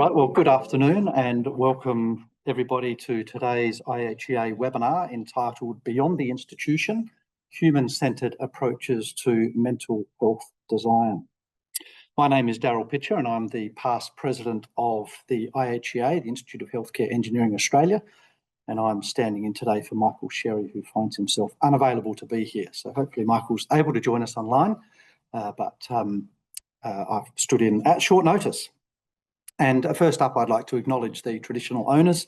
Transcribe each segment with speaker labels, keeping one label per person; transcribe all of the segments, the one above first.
Speaker 1: right, well, good afternoon and welcome everybody to today's IHEA webinar entitled Beyond the Institution, Human-Centred Approaches to Mental Health Design. My name is Daryl Pitcher and I'm the past president of the IHEA, the Institute of Healthcare Engineering Australia, and I'm standing in today for Michael Sherry, who finds himself unavailable to be here. So hopefully Michael's able to join us online, but I've stood in at short notice. And first up, I'd like to acknowledge the traditional owners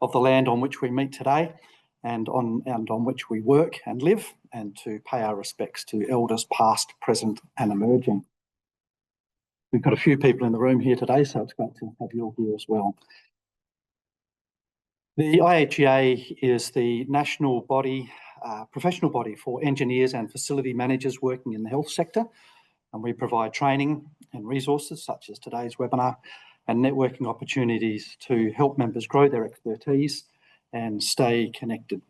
Speaker 1: of the land on which we meet today and on which we work and live, and to pay our respects to elders past, present and emerging. We've got a few people in the room here today, so it's great to have you all here as well. The IHEA is the national body, professional body for engineers and facility managers working in the health sector, and we provide training and resources such as today's webinar and networking opportunities to help members grow their expertise and stay connected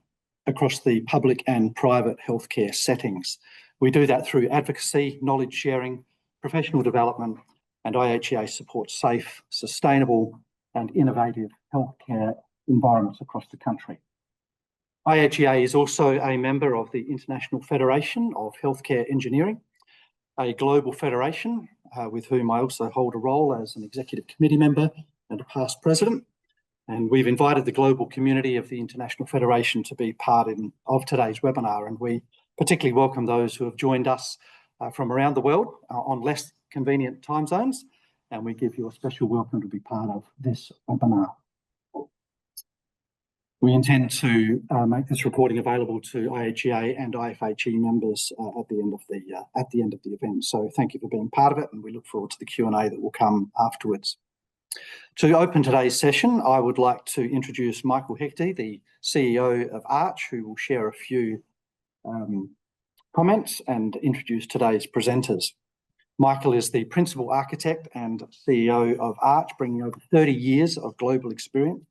Speaker 1: across the public and private healthcare settings. We do that through advocacy, knowledge sharing, professional development, and IHEA supports safe, sustainable and innovative healthcare environments across the country. IHEA is also a member of the International Federation of Healthcare Engineering, a global federation with whom I also hold a role as an executive committee member and a past president. And we've invited the global community of the International Federation to be part of today's webinar. And we particularly welcome those who have joined us from around the world on less convenient time zones. And we give you a special welcome to be part of this webinar. We intend to make this recording available to IHEA and IFHE members at the end of the event. So thank you for being part of it, and we look forward to the Q&A that will come afterwards. To open today's session, I would like to introduce Michael Hecty, the CEO of Arch, who will share a few comments and introduce today's presenters. Michael is the principal architect and CEO of Arch, bringing over 30 years of global experience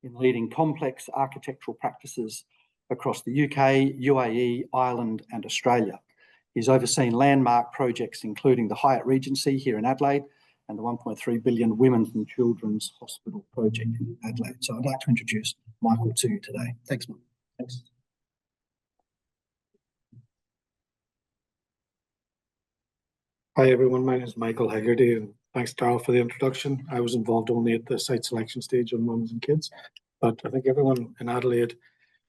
Speaker 1: in leading complex architectural practices across the UK, UAE, Ireland and Australia. He's overseen landmark projects including the Hyatt Regency here in Adelaide and the 1.3 billion Women's and Children's Hospital project in Adelaide. So I'd like to introduce Michael to you today. Thanks, Michael. Thanks.
Speaker 2: Hi everyone, my name is Michael Hegarty and thanks Daryl for the introduction. I was involved only at the site selection stage on mums and kids, but I think everyone in Adelaide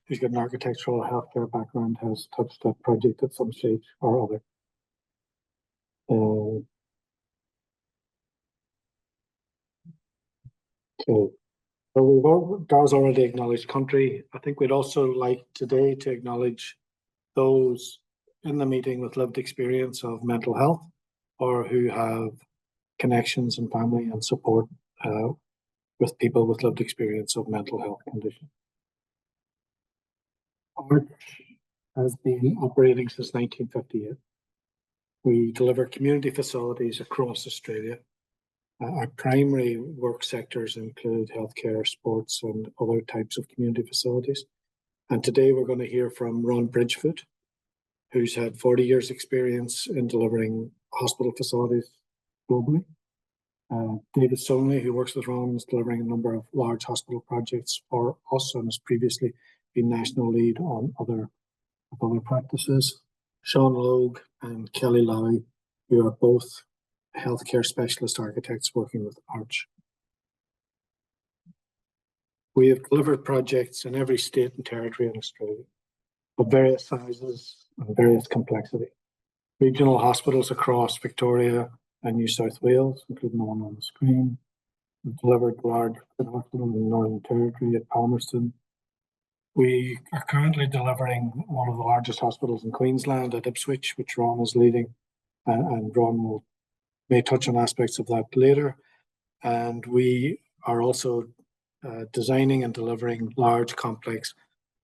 Speaker 2: who's got an architectural healthcare background has touched that project at some stage or other. So Daryl's already acknowledged country. I think we'd also like today to acknowledge those in the meeting with lived experience of mental health or who have connections and family and support with people with lived experience of mental health conditions. Arch has been operating since 1958. We deliver community facilities across Australia. Our primary work sectors include healthcare, sports and other types of community facilities. And today we're going to hear from Ron Bridgefoot, who's had 40 years experience in delivering hospital facilities globally. David Sonley, who works with Ron, is delivering a number of large hospital projects for us and has previously been national lead on other practices. Sean Logue and Kelly Lowy, who are both healthcare specialist architects working with Arch. We have delivered projects in every state and territory in Australia of various sizes and various complexity. Regional hospitals across Victoria and New South Wales, including the one on the screen. We've delivered large hospital in the Northern Territory at Palmerston. We are currently delivering one of the largest hospitals in Queensland at Ipswich, which Ron is leading, and Ron may touch on aspects of that later. And we are also designing and delivering large, complex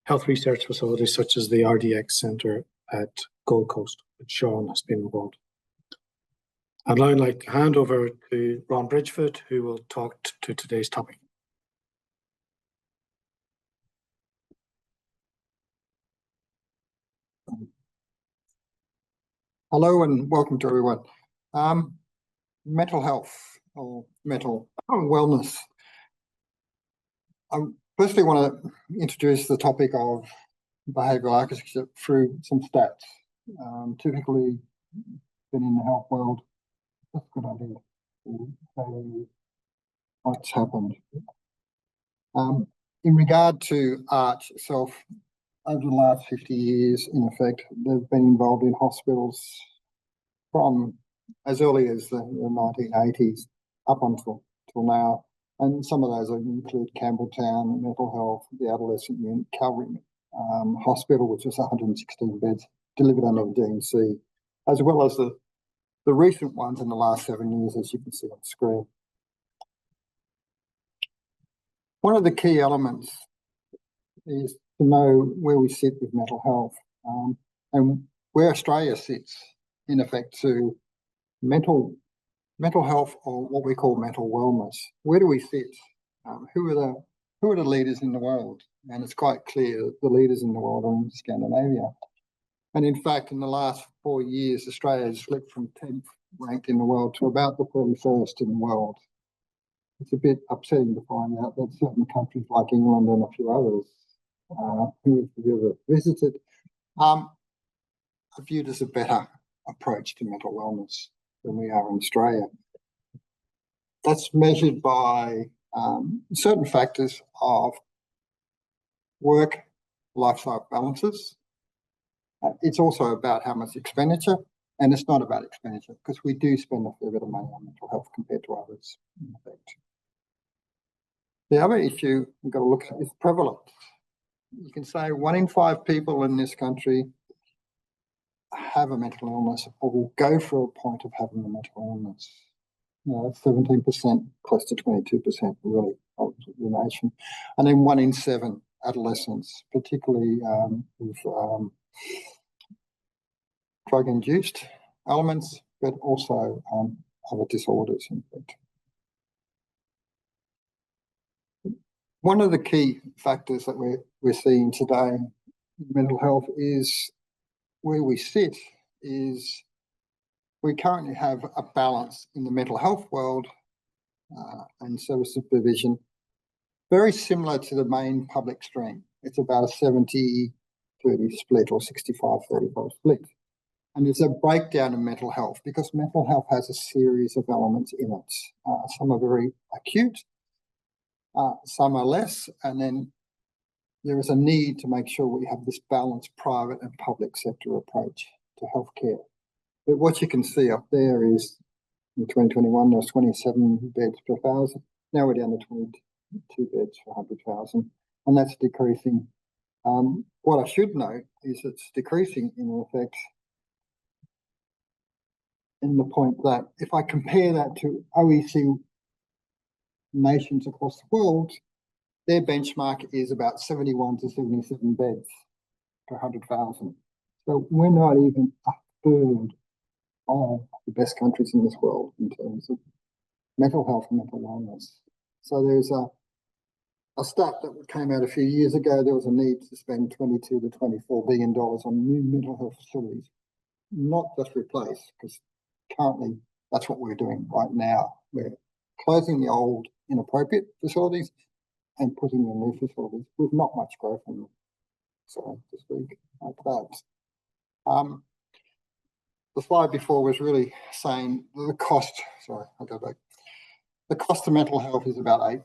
Speaker 2: health research facilities such as the RDX Centre at Gold Coast, which Sean has been involved. I'd now like to hand over to Ron Bridgefoot, who will talk to today's topic.
Speaker 3: Hello and welcome to everyone. Mental health. or mental wellness. I firstly want to introduce the topic of behavioural architecture through some stats. Typically, been in the health world, that's a good idea to say what's happened. In regard to ARCH itself, over the last 50 years, in effect, they've been involved in hospitals from as early as the 1980s up until now. And some of those include Campbelltown Mental Health, the Adolescent Unit, Calvary Hospital, which is 116 beds, delivered under the D&C, as well as the recent ones in the last 7 years, as you can see on screen. One of the key elements is to know where we sit with mental health and where Australia sits, in effect, to mental health, or what we call mental wellness. Where do we sit? Who are the leaders in the world? And it's quite clear that the leaders in the world are in Scandinavia. And in fact, in the last 4 years, Australia has slipped from 10th ranked in the world to about the 31st in the world. It's a bit upsetting to find out that certain countries like England and a few others who have ever visited are viewed as a better approach to mental wellness than we are in Australia. That's measured by certain factors of work, lifestyle balances. It's also about how much expenditure, and it's not about expenditure because we do spend a fair bit of money on mental health compared to others, in effect. The other issue we've got to look at is prevalence. You can say 1 in 5 people in this country have a mental illness or will go for a point of having a mental illness. You know, 17%, close to 22% really of the nation. And then 1 in 7 adolescents, particularly with drug-induced elements, but also other disorders, in fact. One of the key factors that we're seeing today in mental health is where we sit is we currently have a balance in the mental health world and service provision very similar to the main public stream. It's about a 70-30 split or 65-35 split. And there's a breakdown in mental health because mental health has a series of elements in it. Some are very acute, some are less, and then there is a need to make sure we have this balanced private and public sector approach to healthcare. But what you can see up there is in 2021, there was 27 beds per 1,000. Now we're down to 22 beds per 100,000, and that's decreasing. What I should note is it's decreasing in effect in the point that if I compare that to OECD nations across the world, their benchmark is about 71 to 77 beds per 100,000. So we're not even a third of the best countries in this world in terms of mental health and mental wellness. So there's a stat that came out a few years ago. There was a need to spend $22 to $24 billion on new mental health facilities, not just replace, because currently that's what we're doing right now. We're closing the old inappropriate facilities and putting in new facilities with not much growth in them. So to speak like that. The slide before was really saying the cost, sorry, I'll go back. The cost of mental health is about $8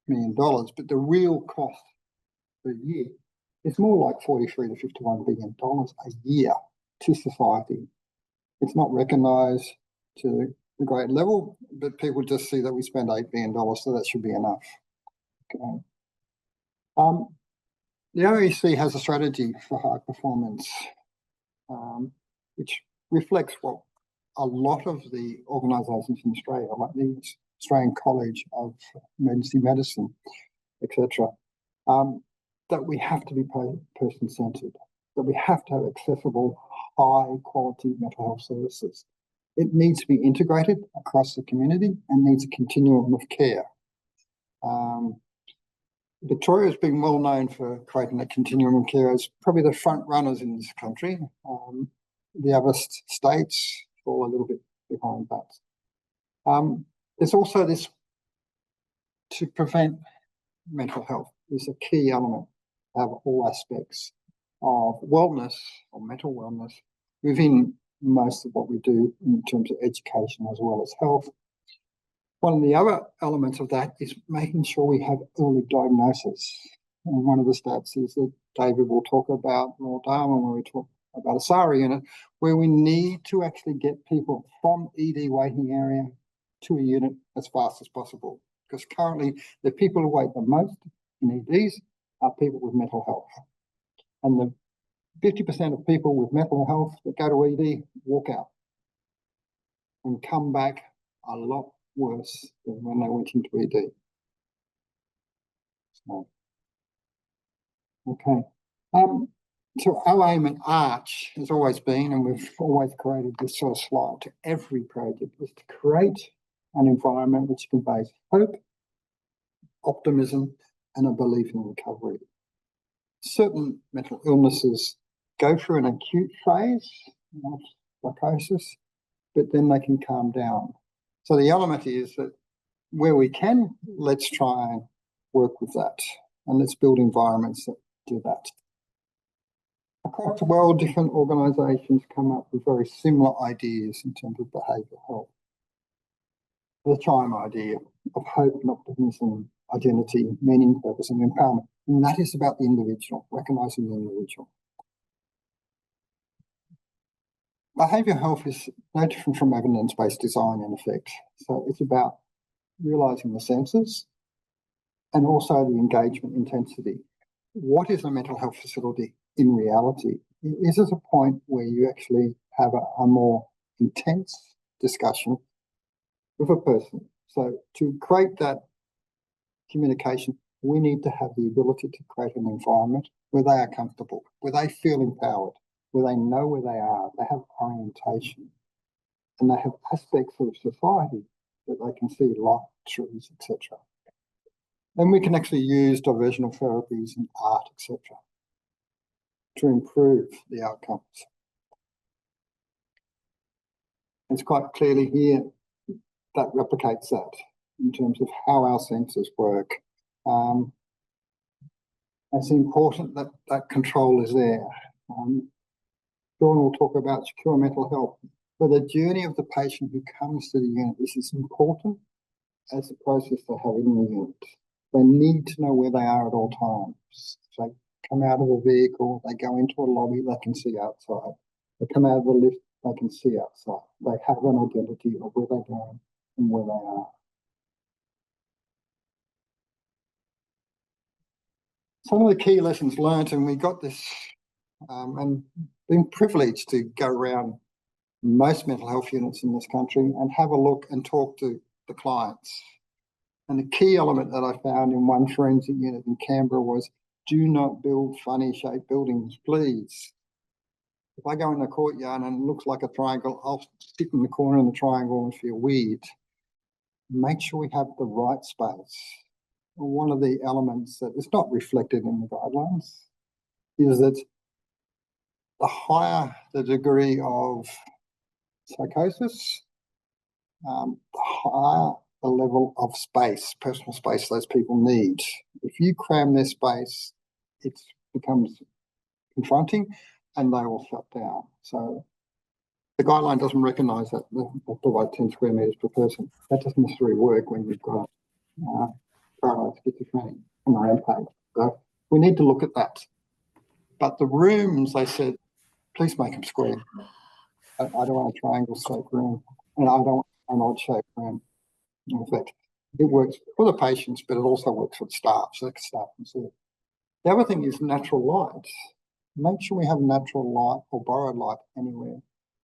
Speaker 3: million, but the real cost per year is more like $43 to $51 billion a year to society. It's not recognised to a great level, but people just see that we spend $8 billion, so that should be enough. Okay. The OEC has a strategy for high performance, which reflects what a lot of the organisations in Australia, like the Australian College of Emergency Medicine, etc., that we have to be person-centred, that we have to have accessible, high-quality mental health services. It needs to be integrated across the community and needs a continuum of care. Victoria has been well known for creating a continuum of care as probably the front runners in this country. The other states fall a little bit behind that. There's also this, to prevent mental health is a key element of all aspects of wellness or mental wellness within most of what we do in terms of education as well as health. One of the other elements of that is making sure we have early diagnosis. And one of the stats is that David will talk about, or Darwin, when we talk about a SARA unit, where we need to actually get people from ED waiting area to a unit as fast as possible. Because currently the people who wait the most in EDs are people with mental health. And the 50% of people with mental health that go to ED walk out and come back a lot worse than when they went into ED. So, okay. So our aim at Arch has always been, and we've always created this sort of slide to every project, is to create an environment which conveys hope, optimism, and a belief in recovery. Certain mental illnesses go through an acute phase of psychosis, but then they can calm down. So the element is that where we can, let's try and work with that, and let's build environments that do that. Across the world, different organisations come up with very similar ideas in terms of behavioural health. The CHIME idea of hope and optimism, identity, meaning, purpose, and empowerment. And that is about the individual, recognising the individual. Behavioural health is no different from evidence-based design in effect. So it's about realising the senses and also the engagement intensity. What is a mental health facility in reality? Is it a point where you actually have a more intense discussion with a person? So to create that communication, we need to have the ability to create an environment where they are comfortable, where they feel empowered, where they know where they are, they have orientation, and they have aspects of society that they can see, like trees, etc. Then we can actually use diversional therapies and art, etc., to improve the outcomes. It's quite clearly here that replicates that in terms of how our senses work. It's important that that control is there. Dawn will talk about secure mental health, but the journey of the patient who comes to the unit is as important as the process they have in the unit. They need to know where they are at all times. So they come out of a vehicle, they go into a lobby, they can see outside. They come out of the lift, they can see outside. They have an identity of where they're going and where they are. Some of the key lessons learned, and we got this, and been privileged to go around most mental health units in this country and have a look and talk to the clients. And the key element that I found in one forensic unit in Canberra was, do not build funny shaped buildings, please. If I go in the courtyard and it looks like a triangle, I'll sit in the corner of the triangle and feel weird. Make sure we have the right space. One of the elements that is not reflected in the guidelines is that the higher the degree of psychosis, the higher the level of space, personal space those people need. If you cram their space, it becomes confronting and they will shut down. So the guideline doesn't recognise that they'll provide 10 square metres per person. That doesn't necessarily work when you've got paranoid schizophrenia on the rampage. So we need to look at that. But the rooms, they said, please make them square. I don't want a triangle-shaped room, and I don't want an odd-shaped room. In fact, it works for the patients, but it also works for the staff, so the staff can see it. The other thing is natural light. Make sure we have natural light or borrowed light anywhere.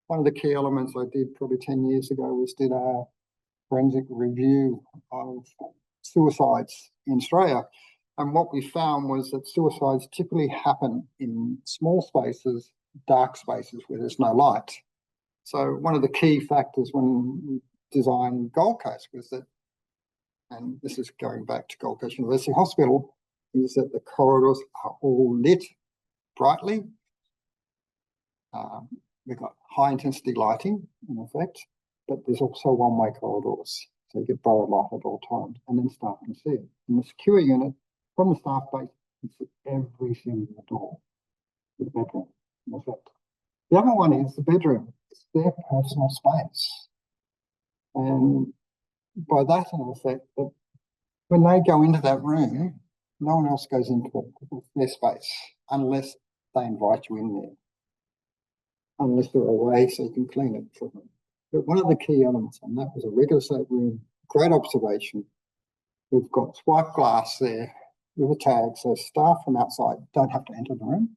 Speaker 3: One of the key elements I did probably 10 years ago was did a forensic review of suicides in Australia. And what we found was that suicides typically happen in small spaces, dark spaces where there's no light. So one of the key factors when we designed Gold Coast was that, and this is going back to Gold Coast University Hospital, is that the corridors are all lit brightly. We've got high intensity lighting in effect, but there's also one-way corridors. So you get borrowed light at all times, and then staff can see it. In the secure unit, from the staff base, you can see every single door to the bedroom, in effect. The other one is the bedroom. It's their personal space. And by that, in effect, that when they go into that room, no one else goes into it because it's their space, unless they invite you in there, unless they're away so you can clean it for them. But one of the key elements, and that was a regular state room, great observation. We've got swipe glass there with a tag, so staff from outside don't have to enter the room.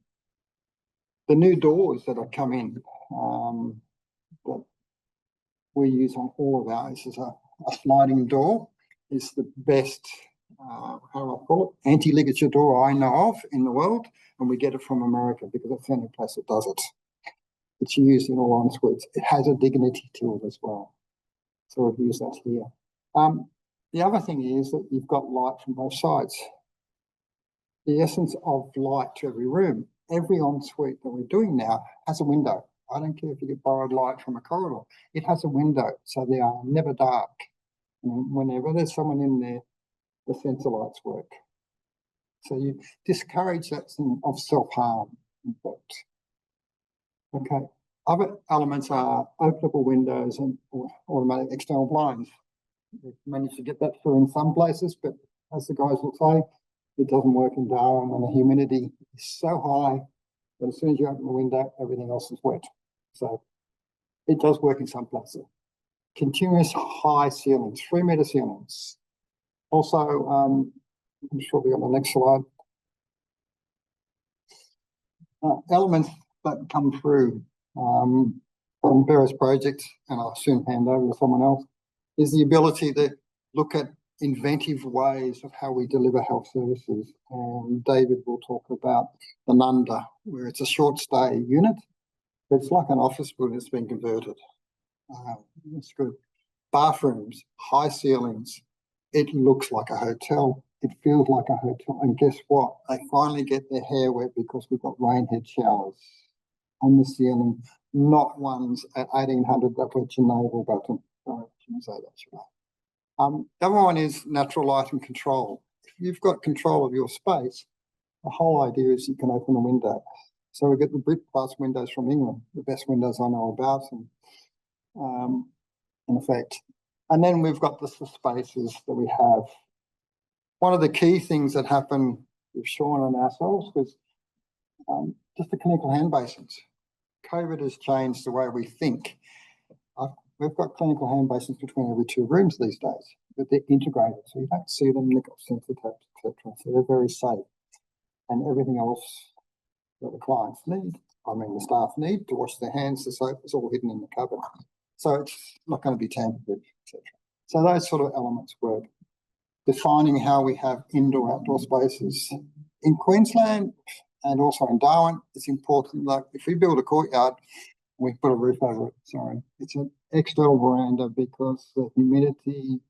Speaker 3: The new doors that have come in that we use on all of ours is a sliding door. It's the best, how do I call it, anti-ligature door I know of in the world, and we get it from America because it's the only place that does it. It's used in all en-suites. It has a dignity to it as well. So we've used that here. The other thing is that you've got light from both sides. The essence of light to every room, every ensuite that we're doing now has a window. I don't care if you get borrowed light from a corridor. It has a window, so they are never dark. And whenever there's someone in there, the sensor lights work. So you discourage that thing of self-harm, in fact. Okay. Other elements are openable windows and automatic external blinds. We've managed to get that through in some places, but as the guys will say, it doesn't work in Darwin when the humidity is so high that as soon as you open the window, everything else is wet. So it does work in some places. Continuous high ceilings, 3-metre ceilings. Also, I'm sure we'll be on the next slide. Elements that come through from various projects, and I'll soon hand over to someone else, is the ability to look at inventive ways of how we deliver health services. And David will talk about the Nunda, where it's a short stay unit. It's like an office building that's been converted. It's good. Bathrooms, high ceilings. It looks like a hotel. It feels like a hotel. And guess what? They finally get their hair wet because we've got rainhead showers on the ceiling, not ones at 1800 that put your navel button. Sorry, I shouldn't say that, should I? The other one is natural light and control. If you've got control of your space, the whole idea is you can open a window. So we get the brick glass windows from England, the best windows I know about, and in effect. And then we've got the spaces that we have. One of the key things that happened with Sean and ourselves was just the clinical hand basins. COVID has changed the way we think. We've got clinical hand basins between every 2 rooms these days, but they're integrated, so you don't see them, they've got sensor taps, etc. So they're very safe. And everything else that the clients need, the staff need to wash their hands, the soap is all hidden in the cupboard. So it's not going to be tampered with, etc. So those sort of elements work. Defining how we have indoor-outdoor spaces. In Queensland and also in Darwin, it's important, like if we build a courtyard, we put a roof over it, sorry. It's an external veranda because the humidity,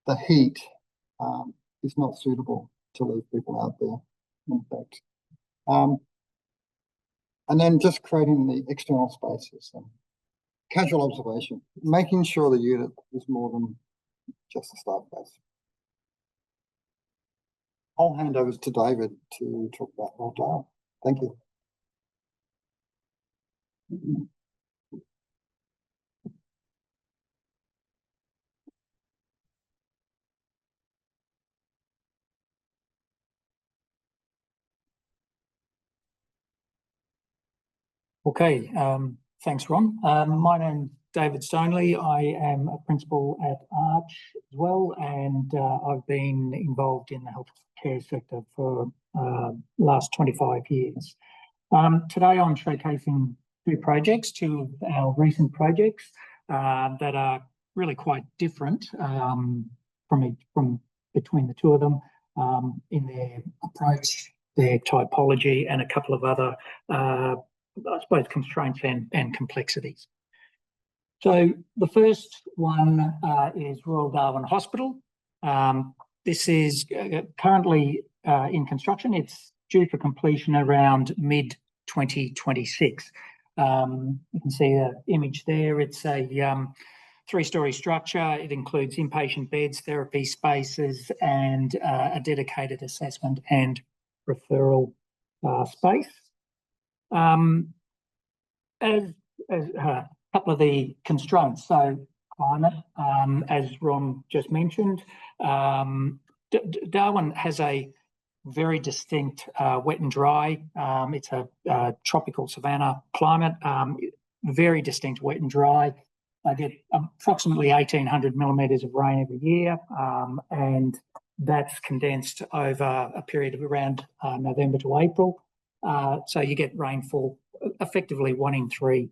Speaker 3: the heat is not suitable to leave people out there, in fact. And then just creating the external spaces. Casual observation, making sure the unit is more than just a staff base. I'll hand over to David to talk about North Darwin. Thank you.
Speaker 4: Okay, thanks, Ron. My name's David Stoneley. I am a principal at Arch as well, and I've been involved in the healthcare sector for last 25 years. Today I'm showcasing 2 projects, 2 of our recent projects that are really quite different from between the 2 of them in their approach, their typology, and a couple of other I suppose constraints and complexities. So the first one is Royal Darwin Hospital. This is currently in construction. It's due for completion around mid-2026. You can see the image there. It's a three-storey structure. It includes inpatient beds, therapy spaces, and a dedicated assessment and referral space. As a couple of the constraints, so climate, as Ron just mentioned, Darwin has a very distinct wet and dry. It's a tropical savanna climate, very distinct wet and dry. They get approximately 1,800 millimetres of rain every year, and that's condensed over a period of around November to April. So you get rainfall, effectively 1 in 3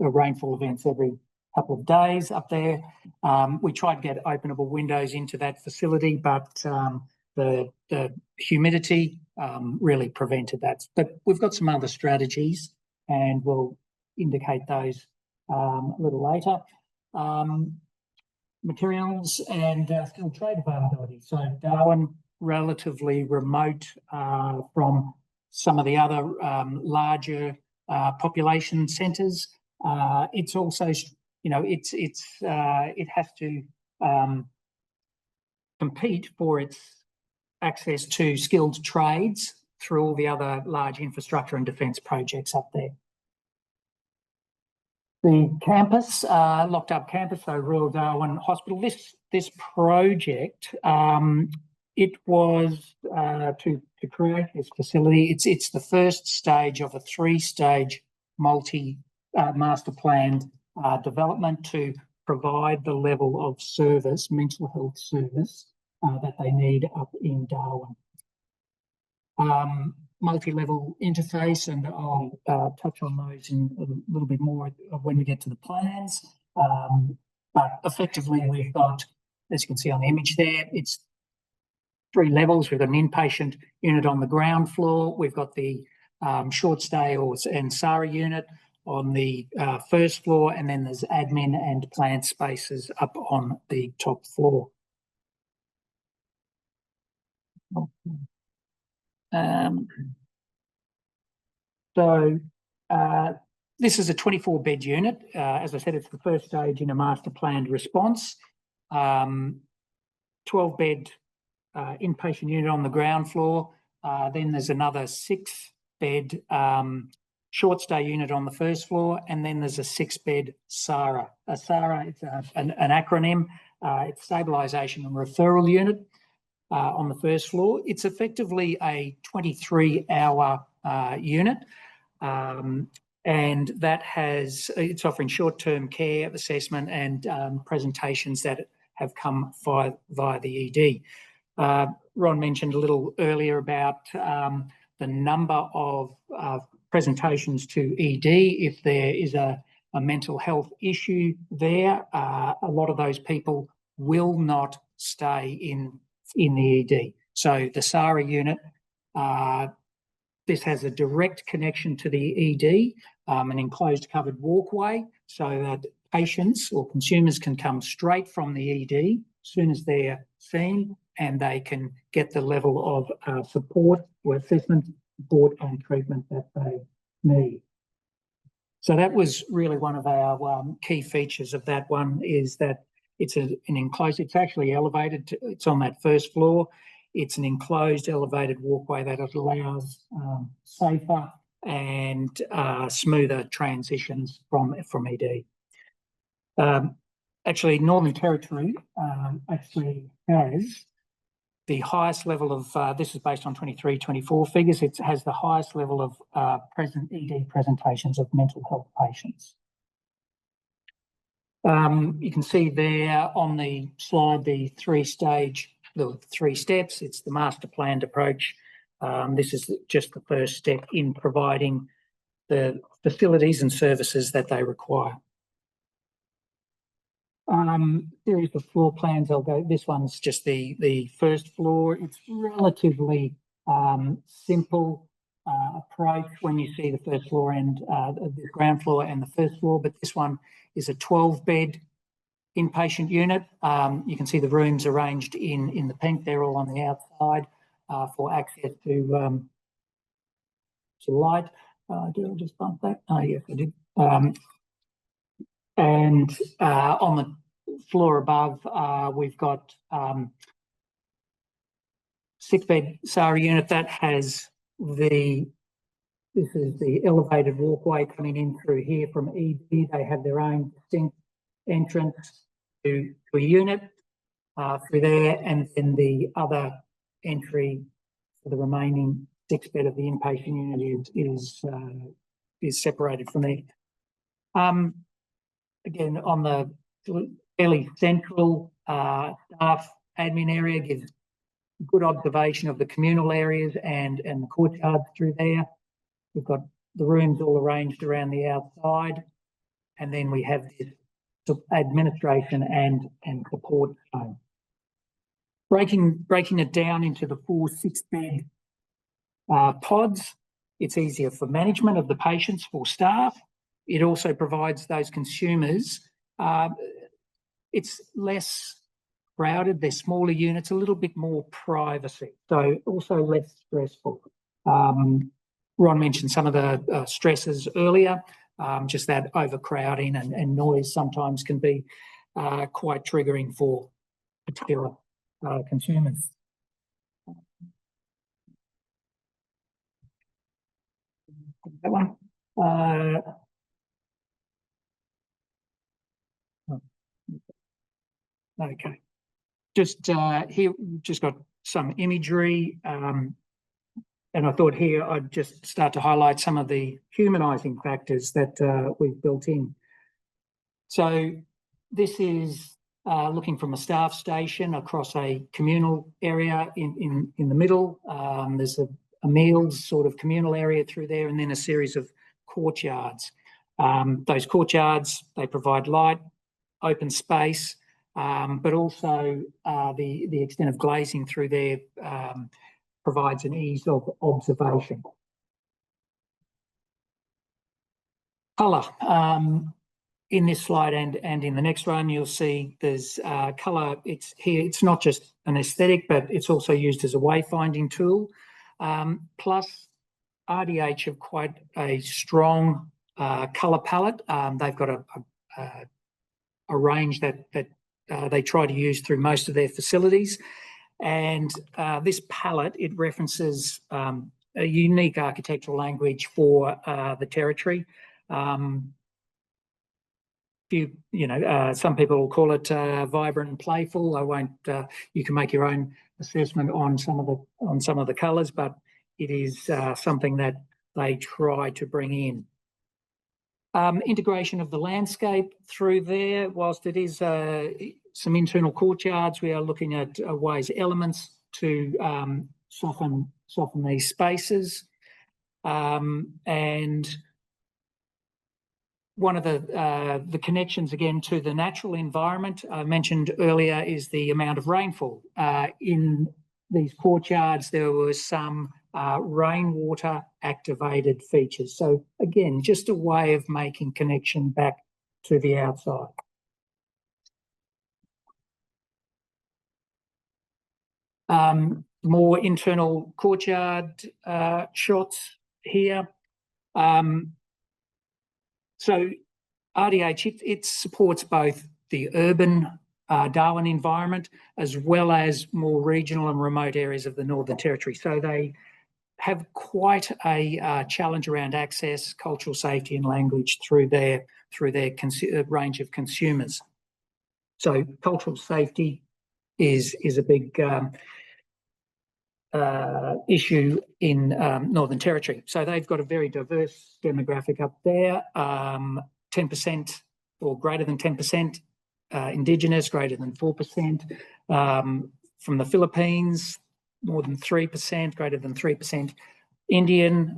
Speaker 4: rainfall events every couple of days up there. We tried to get openable windows into that facility, but the humidity really prevented that. But we've got some other strategies, and we'll indicate those a little later. Materials and skilled trade availability. So Darwin, relatively remote from some of the other larger population centres. It's also, you know, it has to compete for its access to skilled trades through all the other large infrastructure and defence projects up there. The campus, locked up campus, so Royal Darwin Hospital. This project, it was to create this facility. It's the first stage of a 3-stage master planned development to provide the level of service, mental health service, that they need up in Darwin. Multi-level interface, and I'll touch on those in a little bit more when we get to the plans. But effectively, we've got, as you can see on the image there, it's 3 levels. We've got an inpatient unit on the ground floor. We've got the short stay and SARA unit on the first floor, and then there's admin and plant spaces up on the top floor. So this is a 24-bed unit. As I said, it's the first stage in a master planned response. 12-bed inpatient unit on the ground floor. Then there's another 6-bed short stay unit on the first floor, and then there's a 6-bed SARA. A SARA, it's an acronym. It's stabilisation and referral unit on the first floor. It's effectively a 23-hour unit, and that it's offering short-term care, assessment, and presentations that have come via the ED. Ron mentioned a little earlier about the number of presentations to ED if there is a mental health issue there. A lot of those people will not stay in the ED. So the SARA unit, this has a direct connection to the ED, an enclosed covered walkway, so that patients or consumers can come straight from the ED as soon as they're seen, and they can get the level of support or assessment, support and treatment that they need. So that was really one of our key features of that one, is that it's an enclosed, it's actually elevated, it's on that first floor. It's an enclosed elevated walkway that allows safer and smoother transitions from ED. Actually, Northern Territory actually has the highest level of, this is based on 23-24 figures, it has the highest level of ED presentations of mental health patients. You can see there on the slide the 3 steps. It's the master planned approach. This is just the first step in providing the facilities and services that they require. Series of floor plans, I'll go, this one's just the first floor. It's relatively simple approach when you see the first floor and the ground floor and the first floor, but this one is a 12-bed inpatient unit. You can see the rooms arranged in the pink. They're all on the outside for access to light. Did I just bump that? Oh, yes, I did. And on the floor above, we've got 6-bed SARA unit that has this is the elevated walkway coming in through here from ED. They have their own distinct entrance to a unit through there, and then the other entry for the remaining 6-bed of the inpatient unit is separated from there. Again, on the fairly central staff admin area, gives good observation of the communal areas and the courtyard through there. We've got the rooms all arranged around the outside, and then we have this administration and support zone. Breaking it down into the 4 6-bed pods, it's easier for management of the patients, for staff. It also provides those consumers, it's less crowded, they're smaller units, a little bit more privacy, so also less stressful. Ron mentioned some of the stresses earlier, just that overcrowding and noise sometimes can be quite triggering for particular consumers. That one. Okay. Just here, we've just got some imagery, and I thought here I'd just start to highlight some of the humanising factors that we've built in. So this is looking from a staff station across a communal area in the middle. There's a meals sort of communal area through there, and then a series of courtyards. Those courtyards, they provide light, open space, but also the extent of glazing through there provides an ease of observation. Colour. In this slide and in the next one, you'll see there's colour. It's here. It's not just an aesthetic, but it's also used as a wayfinding tool. Plus, RDH have quite a strong colour palette. They've got a range that they try to use through most of their facilities. And this palette, it references a unique architectural language for the territory. Some people will call it vibrant and playful. I won't. You can make your own assessment on some of the colours, but it is something that they try to bring in. Integration of the landscape through there, whilst it is some internal courtyards, we are looking at ways, elements to soften these spaces. And one of the connections again to the natural environment I mentioned earlier is the amount of rainfall. In these courtyards, there was some rainwater activated features. So again, just a way of making connection back to the outside. More internal courtyard shots here. So RDH, it supports both the urban Darwin environment as well as more regional and remote areas of the Northern Territory. So they have quite a challenge around access, cultural safety and language through their range of consumers. So cultural safety is a big issue in Northern Territory. So they've got a very diverse demographic up there, 10% or greater than 10% Indigenous, greater than 4%. From the Philippines, more than 3%, greater than 3% Indian,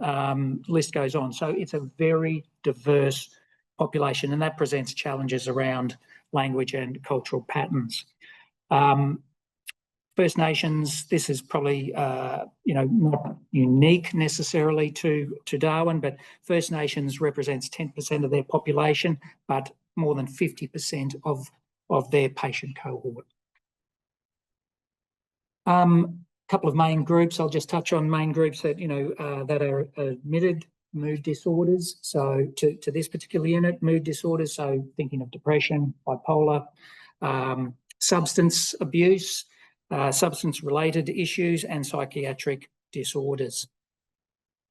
Speaker 4: list goes on. So it's a very diverse population, and that presents challenges around language and cultural patterns. First Nations, this is probably not unique necessarily to Darwin, but First Nations represents 10% of their population, but more than 50% of their patient cohort. Couple of main groups. I'll just touch on main groups that that are admitted: mood disorders. So to this particular unit, mood disorders. So thinking of depression, bipolar, substance abuse, substance-related issues, and psychiatric disorders.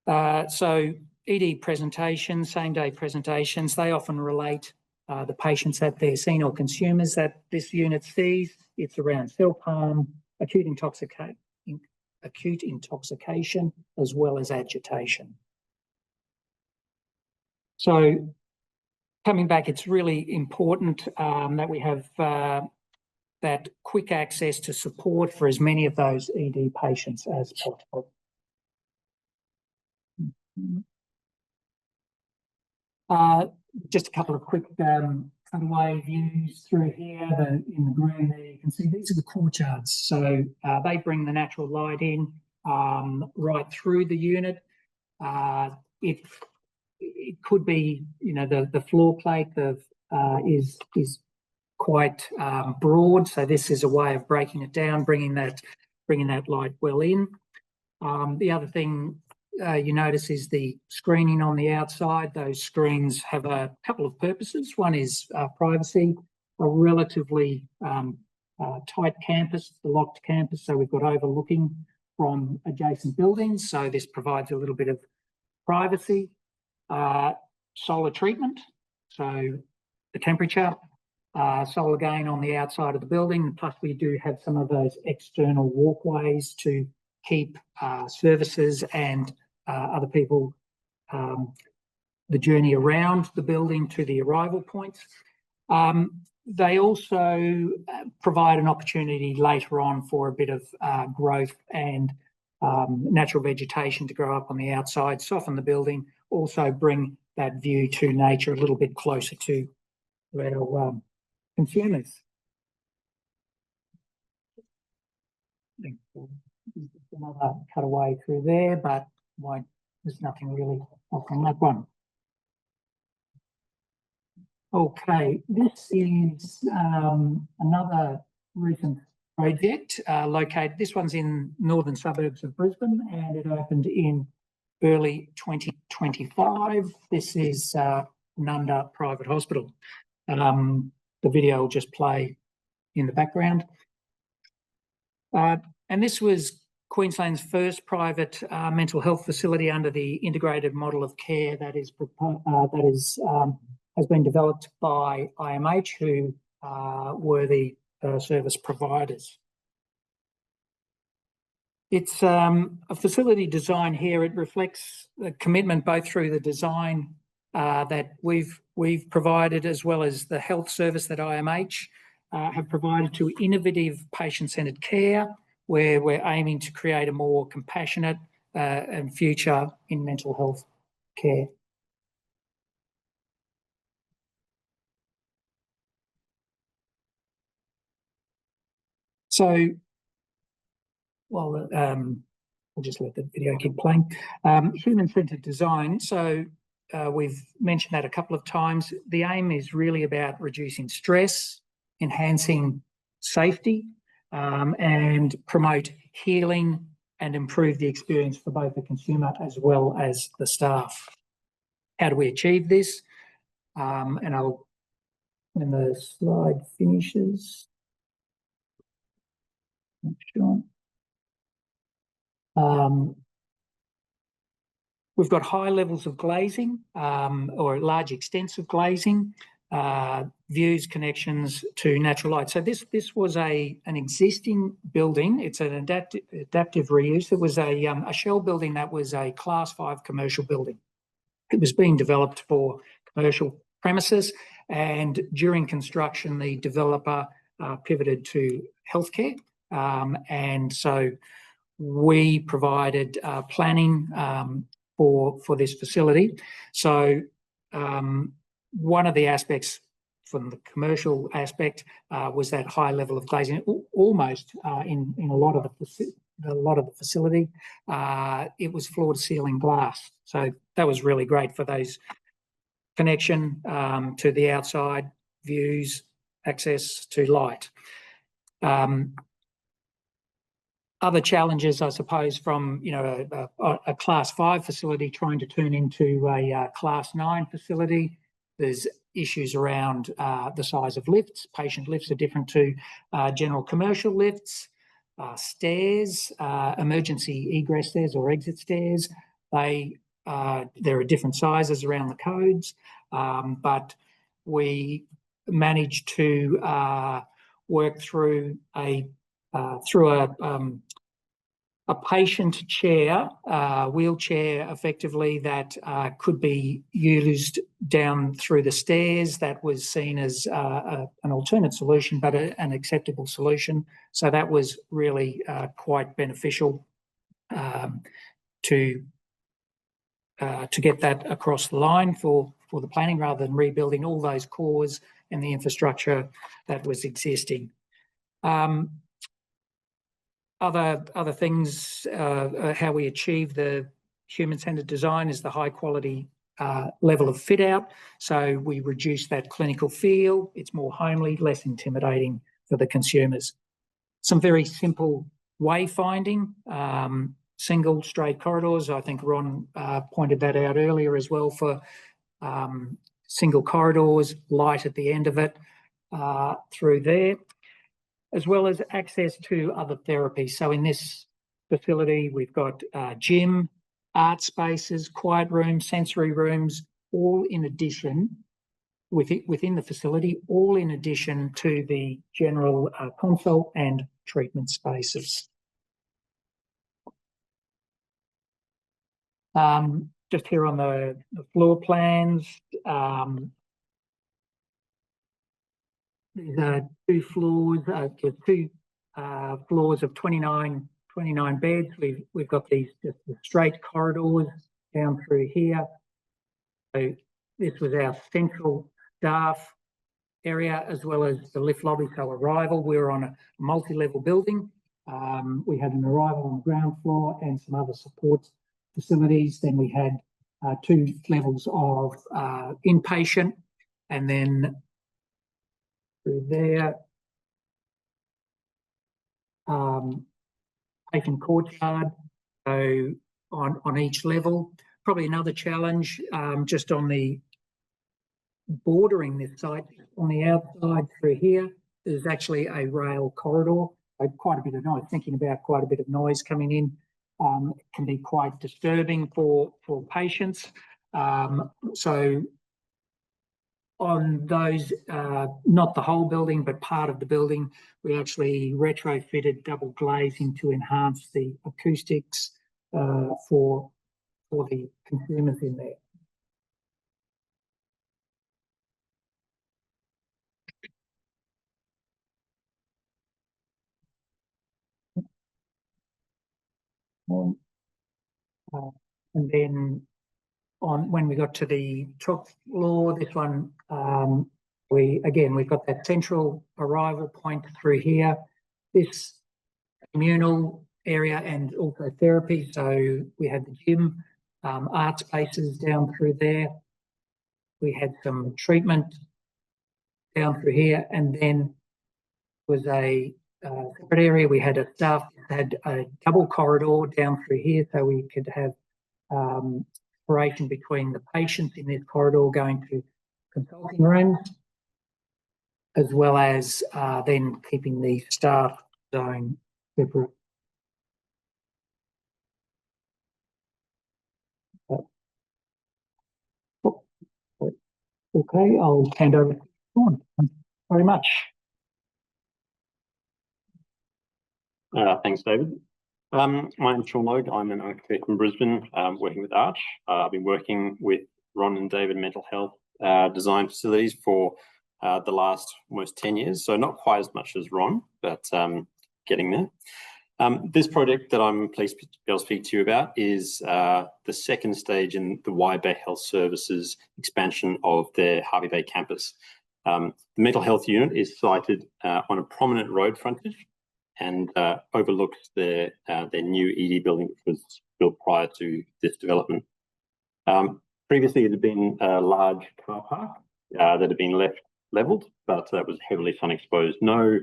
Speaker 4: So ED presentations, same-day presentations, they often relate the patients that they're seeing or consumers that this unit sees. It's around self-harm, acute intoxication, as well as agitation. So coming back, it's really important that we have that quick access to support for as many of those ED patients as possible. Just a couple of quick cutaway views through here. In the green there, you can see these are the courtyards. So they bring the natural light in right through the unit. It could be, you know, the floor plate is quite broad. So this is a way of breaking it down, bringing that light well in. The other thing you notice is the screening on the outside. Those screens have a couple of purposes. One is privacy, a relatively tight campus, the locked campus, so we've got overlooking from adjacent buildings, so this provides a little bit of privacy. Solar treatment, so the temperature, solar gain on the outside of the building, plus we do have some of those external walkways to keep services and other people the journey around the building to the arrival points. They also provide an opportunity later on for a bit of growth and natural vegetation to grow up on the outside, soften the building, also bring that view to nature a little bit closer to our consumers. Another cutaway through there, but there's nothing really on that one. Okay, this is another recent project located. This one's in northern suburbs of Brisbane, and it opened in early 2025. This is Nunda Private Hospital. The video will just play in the background. And this was Queensland's first private mental health facility under the integrated model of care that has been developed by IMH, who were the service providers. It's a facility design here. It reflects the commitment both through the design that we've provided, as well as the health service that IMH have provided, to innovative patient-centred care, where we're aiming to create a more compassionate and future in mental health care. So, well, I'll just let the video keep playing. Human-centred design. So we've mentioned that a couple of times. The aim is really about reducing stress, enhancing safety, and promote healing and improve the experience for both the consumer as well as the staff. How do we achieve this? And when the slide finishes, sure. We've got high levels of glazing or large extents of glazing, views, connections to natural light. So this was an existing building. It's an adaptive reuse. It was a shell building that was a Class 5 commercial building. It was being developed for commercial premises, and during construction, the developer pivoted to healthcare. And so we provided planning for this facility. So one of the aspects from the commercial aspect was that high level of glazing. Almost in a lot of the facility, it was floor to ceiling glass. So that was really great for those connection to the outside views, access to light. Other challenges, I suppose, from a Class 5 facility trying to turn into a Class 9 facility. There's issues around the size of lifts. Patient lifts are different to general commercial lifts. Stairs, emergency egress stairs or exit stairs, there are different sizes around the codes, but we managed to work through a patient chair, wheelchair effectively, that could be used down through the stairs. That was seen as an alternate solution, but an acceptable solution. So that was really quite beneficial to get that across the line for the planning, rather than rebuilding all those cores and the infrastructure that was existing. Other things, how we achieve the human-centred design is the high quality level of fit out. So we reduce that clinical feel. It's more homely, less intimidating for the consumers. Some very simple wayfinding, single straight corridors. I think Ron pointed that out earlier as well, for single corridors, light at the end of it through there, as well as access to other therapies. So in this facility, we've got gym, art spaces, quiet rooms, sensory rooms, all in addition, within the facility, all in addition to the general consult and treatment spaces. Just here on the floor plans, there's two floors, floors of 29 beds. We've got these just straight corridors down through here. So this was our central staff area, as well as the lift lobby. So arrival, we were on a multi-level building. We had an arrival on the ground floor and some other support facilities. Then we had 2 levels of inpatient, and then through there, patient courtyard. So on each level, probably another challenge just on the bordering this site, on the outside through here, there's actually a rail corridor. Quite a bit of noise, thinking about quite a bit of noise coming in. It can be quite disturbing for patients. So on those, not the whole building, but part of the building, we actually retrofitted double glazing to enhance the acoustics for the consumers in there. And then when we got to the top floor, this one, we've got that central arrival point through here, this communal area and also therapy. So we had the gym, art spaces down through there. We had some treatment down through here, and then was a separate area. We had a staff that had a double corridor down through here, so we could have separation between the patients in this corridor going to consulting rooms, as well as then keeping the staff zone separate. Okay, I'll hand over to Sean. Thank you very much.
Speaker 5: Thanks, David. My name's Sean Logue. I'm an architect in Brisbane, working with Arch. I've been working with Ron and David mental health design facilities for the last almost 10 years. So not quite as much as Ron, but getting there. This project that I'm pleased to be able to speak to you about is the second stage in the Wide Bay Health Services expansion of their Hervey Bay campus. The mental health unit is sited on a prominent road frontage and overlooks their new ED building, which was built prior to this development. Previously, it had been a large car park that had been left levelled, but that was heavily sun exposed. No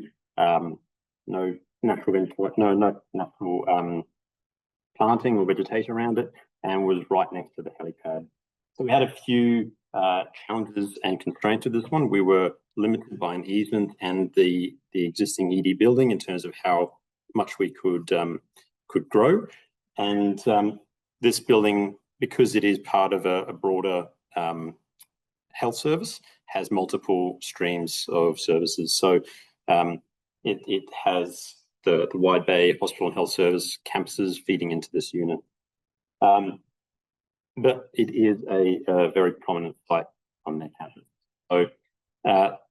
Speaker 5: natural planting or vegetation around it, and was right next to the helipad. So we had a few challenges and constraints with this one. We were limited by an easement and the existing ED building in terms of how much we could grow. And this building, because it is part of a broader health service, has multiple streams of services. So it has the Wide Bay Hospital and Health Service campuses feeding into this unit. But it is a very prominent site on their campus. So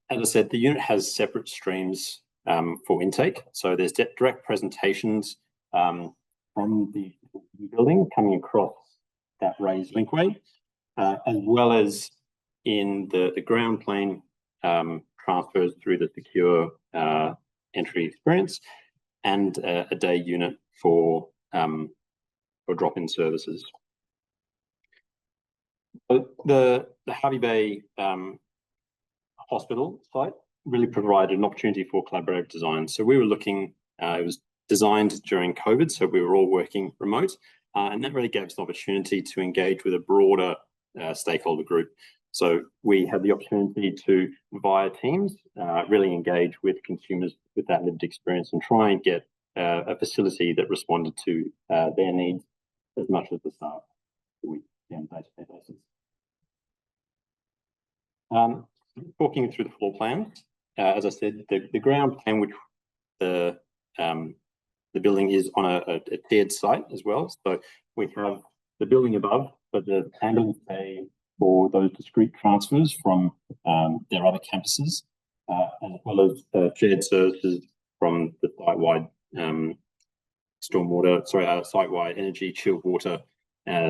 Speaker 5: as I said, the unit has separate streams for intake. So there's direct presentations from the building coming across that raised linkway, as well as in the ground plane transfers through the secure entry experience, and a day unit for drop-in services. The Hervey Bay Hospital site really provided an opportunity for collaborative design. So we were looking, it was designed during COVID, so we were all working remote, and that really gave us an opportunity to engage with a broader stakeholder group. So we had the opportunity to, via Teams, really engage with consumers with that lived experience and try and get a facility that responded to their needs as much as the staff that we see on a day-to-day basis. Talking through the floor plans, as I said, the ground plan, which the building is on a tiered site as well. So we have the building above, but the ambulance bay for those discrete transfers from their other campuses, as well as shared services from the site-wide site-wide energy, chilled water,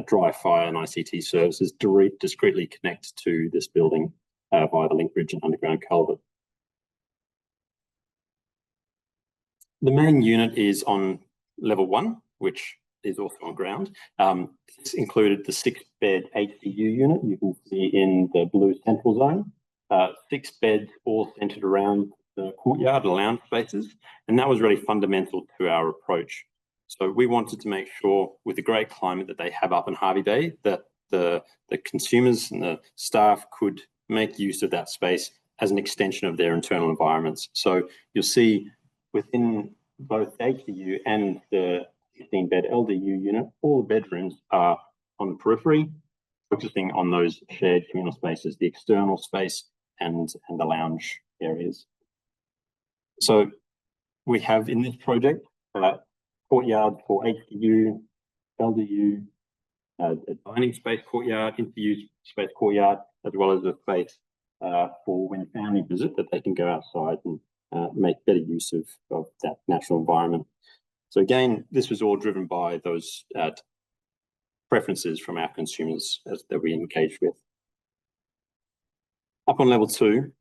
Speaker 5: dry fire and ICT services discreetly connect to this building via the link bridge and underground culvert. The main unit is on level 1, which is also on ground. This included the 6-bed HCU unit you can see in the blue central zone. 6 beds all centered around the courtyard and lounge spaces, and that was really fundamental to our approach. So we wanted to make sure, with the great climate that they have up in Hervey Bay, that the consumers and the staff could make use of that space as an extension of their internal environments. So you'll see within both the HCU and the 16-bed LDU unit, all the bedrooms are on the periphery, focusing on those shared communal spaces, the external space and the lounge areas. So we have in this project courtyard for HCU, LDU, a dining space courtyard, interview space courtyard, as well as a space for when family visit that they can go outside and make better use of that natural environment. So again, this was all driven by those preferences from our consumers that we engaged with. Up on level 2,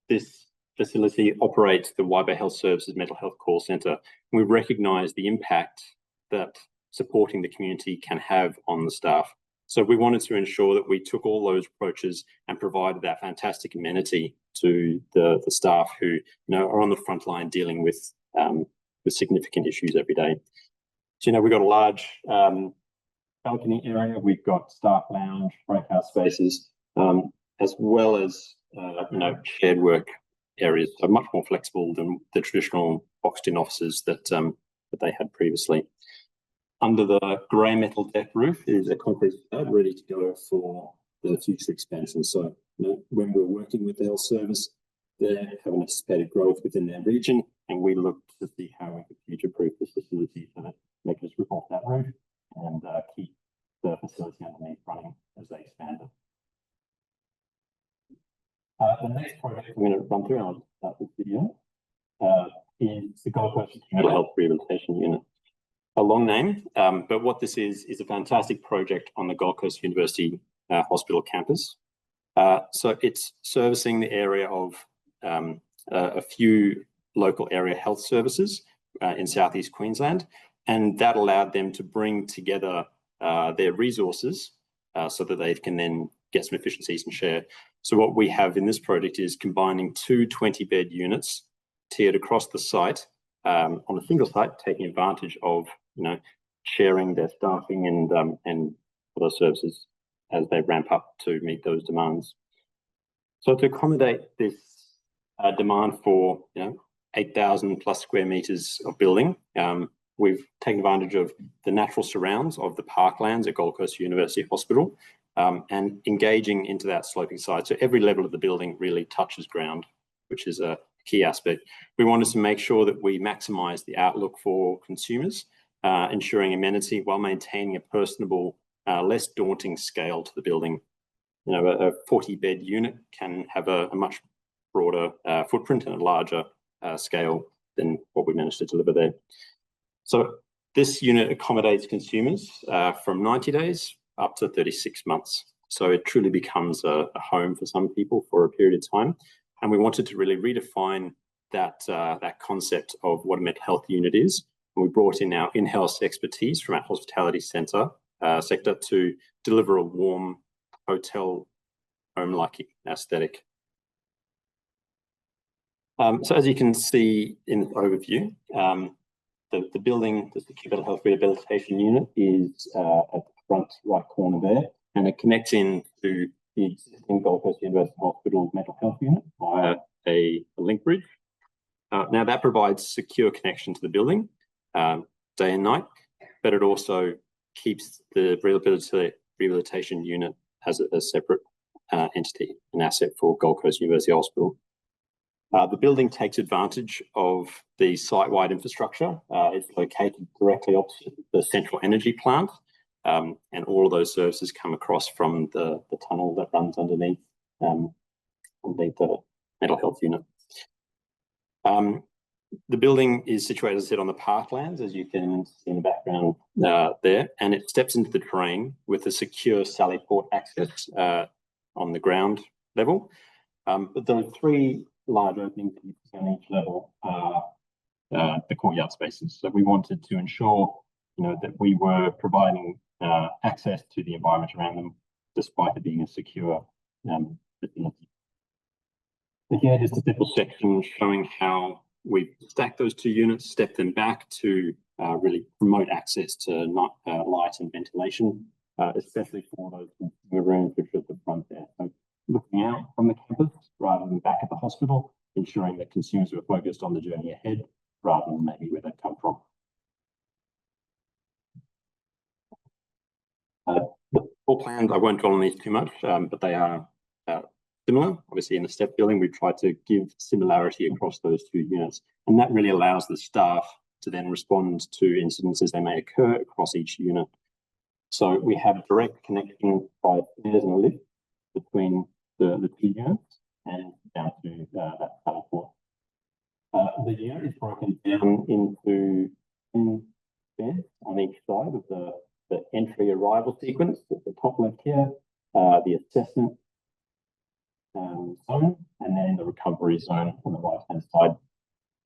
Speaker 5: this facility operates the Wide Bay Health Services Mental Health Call Centre. We recognise the impact that supporting the community can have on the staff. So we wanted to ensure that we took all those approaches and provided that fantastic amenity to the staff who are on the front line dealing with significant issues every day. So we've got a large balcony area, we've got staff lounge, breakout spaces, as well as shared work areas, so much more flexible than the traditional boxed-in offices that they had previously. Under the grey metal deck roof is a concrete slab ready to go for the future expansion. So when we're working with the health service, they have anticipated growth within their region, and we look to see how we can future-proof this facility so that they can just rip off that roof and keep the facility underneath running as they expand it. The next project I'm going to run through, and I'll start this video, is the Gold Coast Mental Health Rehabilitation Unit. A long name, but what this is a fantastic project on the Gold Coast University Hospital campus. So it's servicing the area of a few local area health services in southeast Queensland, and that allowed them to bring together their resources so that they can then get some efficiencies and share. So what we have in this project is combining 2 20-bed units tiered across the site on a single site, taking advantage of sharing their staffing and other services as they ramp up to meet those demands. So to accommodate this demand for 8,000 plus square meters of building, we've taken advantage of the natural surrounds of the parklands at Gold Coast University Hospital and engaging into that sloping side. So every level of the building really touches ground, which is a key aspect. We wanted to make sure that we maximise the outlook for consumers, ensuring amenity while maintaining a personable, less daunting scale to the building. A 40-bed unit can have a much broader footprint and a larger scale than what we managed to deliver there. So this unit accommodates consumers from 90 days up to 36 months. So it truly becomes a home for some people for a period of time. And we wanted to really redefine that concept of what a mental health unit is. And we brought in our in-house expertise from our hospitality sector to deliver a warm hotel home-like aesthetic. So as you can see in the overview, the building, the Secure Mental Health Rehabilitation Unit, is at the front right corner there, and it connects in to the existing Gold Coast University Hospital Mental Health Unit via a link bridge. Now that provides secure connection to the building day and night, but it also keeps the rehabilitation unit as a separate entity, an asset for Gold Coast University Hospital. The building takes advantage of the site-wide infrastructure. It's located directly opposite the central energy plant, and all of those services come across from the tunnel that runs underneath the mental health unit. The building is situated, as I said, on the parklands, as you can see in the background there, and it steps into the terrain with a secure sally port access on the ground level. But there are three large openings that you see on each level are the courtyard spaces. So we wanted to ensure, that we were providing access to the environment around them, despite it being a secure facility. So here is the simple section showing how we stack those two units, step them back to really promote access to light and ventilation, especially for those consumer rooms which are at the front there. So looking out from the campus rather than back at the hospital, ensuring that consumers were focused on the journey ahead rather than maybe where they've come from. The floor plans, I won't dwell on these too much, but they are similar. Obviously, in the step building, we tried to give similarity across those two units, and that really allows the staff to then respond to incidents as they may occur across each unit. So we have direct connection by stairs and a lift between the two units and down to that tunnel floor. The unit is broken down into 10 beds on each side of the entry arrival sequence at the top left here, the assessment zone, and then the recovery zone on the right-hand side.